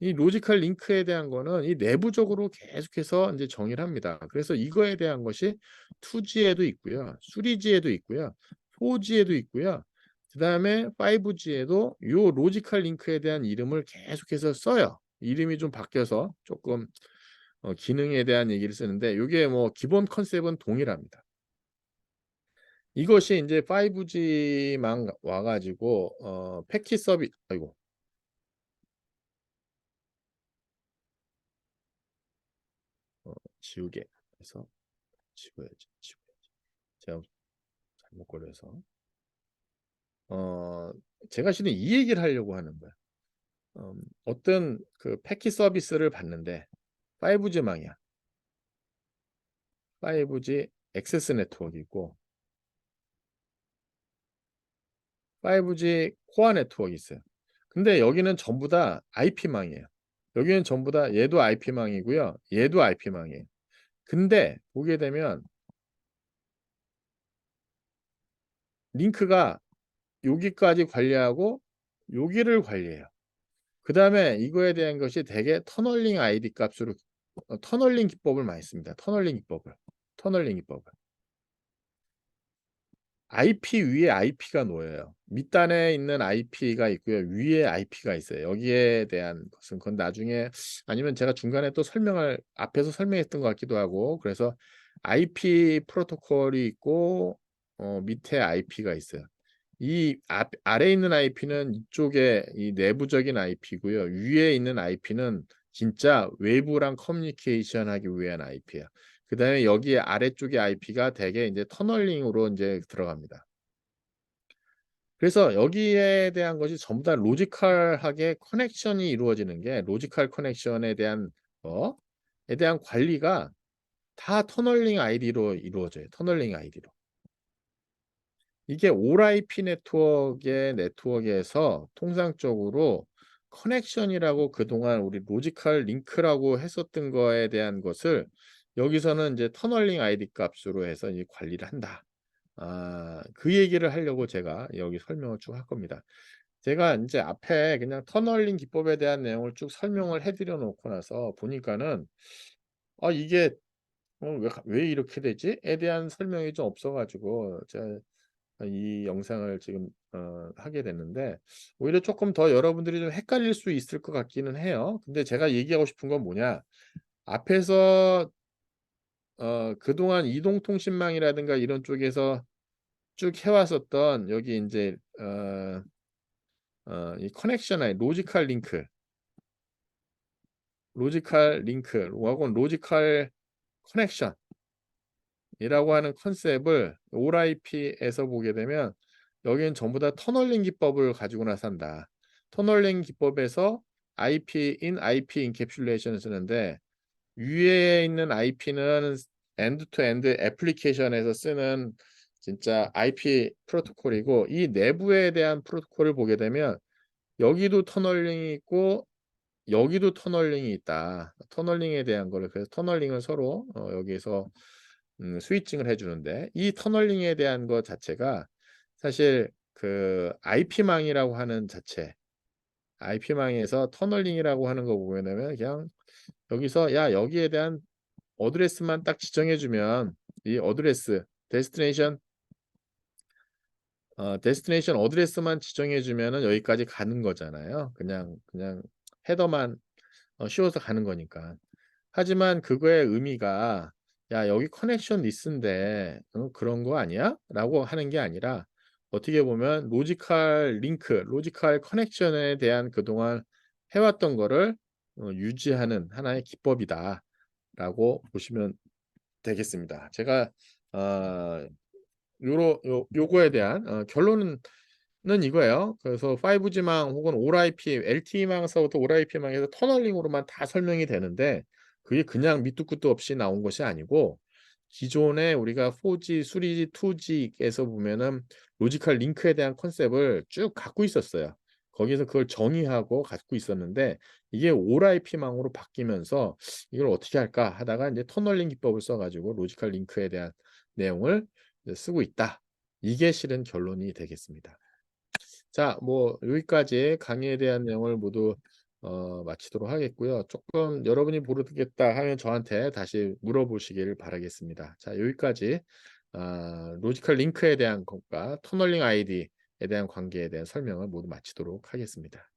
이 로지컬 링크에 대한 거는 이 내부적으로 계속해서 이제 정의를 합니다. 그래서 이거에 대한 것이 2G에도 있고요. 3G에도 있고요. 4G에도 있고요. 그다음에 5G에도 요 로지컬 링크에 대한 이름을 계속해서 써요. 이름이 좀 바뀌어서 조금 기능에 대한 얘기를 쓰는데 요게 뭐 기본 컨셉은 동일합니다. 이것이 이제 5G만 와 가지고 패킷 서비 아이고. 지우개 해서 지워야지. 지워야지. 제가 잘못 걸려서. 어 제가 실은 이 얘기를 하려고 하는 거야. 어떤 그 패킷 서비스를 받는데 5G망이야. 5G 액세스 네트워크이고 5G 코어 네트워크 있어요. 근데 여기는 전부 다 IP망이에요. 여기는 전부 다 얘도 IP망이고요. 얘도 IP망이에요. 근데 보게 되면 링크가 여기까지 관리하고 여기를 관리해요. 그다음에 이거에 대한 것이 대개 터널링 아이디 값으로 터널링 기법을 많이 씁니다. 터널링 기법을. 터널링 기법을. IP 위에 IP가 놓여요. 밑단에 있는 IP가 있고요. 위에 IP가 있어요. 여기에 대한 것은 그건 나중에 아니면 제가 중간에 또 설명을 앞에서 설명했던 것 같기도 하고 그래서 IP 프로토콜이 있고 밑에 IP가 있어요. 이 아래에 있는 IP는 이쪽에 이 내부적인 IP고요. 위에 있는 IP는 진짜 외부랑 커뮤니케이션 하기 위한 IP야. 그다음에 여기 아래쪽의 IP가 대개 이제 터널링으로 이제 들어갑니다. 그래서 여기에 대한 것이 전부 다 로지컬하게 커넥션이 이루어지는 게 로지컬 커넥션에 대한 거에 대한 관리가 다 터널링 아이디로 이루어져요. 터널링 아이디로. 이게 올 IP 네트워크의 네트워크에서 통상적으로 커넥션이라고 그동안 우리 로지컬 링크라고 했었던 거에 대한 것을 여기서는 이제 터널링 아이디 값으로 해서 이제 관리를 한다. 그 얘기를 하려고 제가 여기 설명을 쭉 할 겁니다. 제가 인제 앞에 그냥 터널링 기법에 대한 내용을 쭉 설명을 해 드려 놓고 나서 보니까는 이게 왜 이렇게 되지?"에 대한 설명이 좀 없어 가지고 제가 이 영상을 지금 하게 됐는데 오히려 쪼끔 더 여러분들이 좀 헷갈릴 수 있을 것 같기는 해요. 근데 제가 얘기하고 싶은 건 뭐냐 앞에서 그동안 이동통신망이라든가 이런 쪽에서 쭉 해 왔었던 여기 인제 이 커넥션 아이 로지컬 링크하고 로지컬 커넥션이라고 하는 컨셉을 올 IP에서 보게 되면 여기는 전부 다 터널링 기법을 가지고 나서 한다. 터널링 기법에서 IP in IP 인캡슐레이션을 쓰는데 위에 있는 IP는 엔드 투 엔드 애플리케이션에서 쓰는 진짜 IP 프로토콜이고, 이 내부에 대한 프로토콜을 보게 되면 여기도 터널링이 있고 여기도 터널링이 있다. 터널링에 대한 거를, 그래서 터널링을 서로 여기에서 스위칭을 해 주는데, 이 터널링에 대한 것 자체가 사실 그 IP망이라고 하는 자체, IP망에서 터널링이라고 하는 거 보면은 그냥 여기서 야 여기에 대한 어드레스만 딱 지정해 주면, 이 어드레스 데스티네이션 어드레스만 지정해 주면은 여기까지 가는 거잖아요. 그냥 헤더만 씌워서 가는 거니까. 하지만 그거의 의미가 "야 여기 커넥션 리스인데 그런 거 아니야?" 라고 하는 게 아니라, 어떻게 보면 로지컬 링크, 로지컬 커넥션에 대한 그동안 해 왔던 거를 유지하는 하나의 기법이다라고 보시면 되겠습니다. 제가 어 요거에 대한 결론은 이거예요. 그래서 5G망 혹은 올 IP, LTE망에서부터 올 IP망에서 터널링으로만 다 설명이 되는데, 그게 그냥 밑도 끝도 없이 나온 것이 아니고, 기존에 우리가 4G, 3G, 2G에서 보면은 로지컬 링크에 대한 컨셉을 쭉 갖고 있었어요. 거기에서 그걸 정의하고 갖고 있었는데, 이게 올 IP망으로 바뀌면서 '이걸 어떻게 할까?' 하다가 인제 터널링 기법을 써 가지고 로지컬 링크에 대한 내용을 이제 쓰고 있다. 이게 실은 결론이 되겠습니다. 자, 뭐 여기까지 강의에 대한 내용을 모두 마치도록 하겠고요. 조금 여러분이 모르겠다 하면 저한테 다시 물어보시기를 바라겠습니다. 자, 여기까지 로지컬 링크에 대한 것과 터널링 아이디에 대한 관계에 대한 설명을 모두 마치도록 하겠습니다.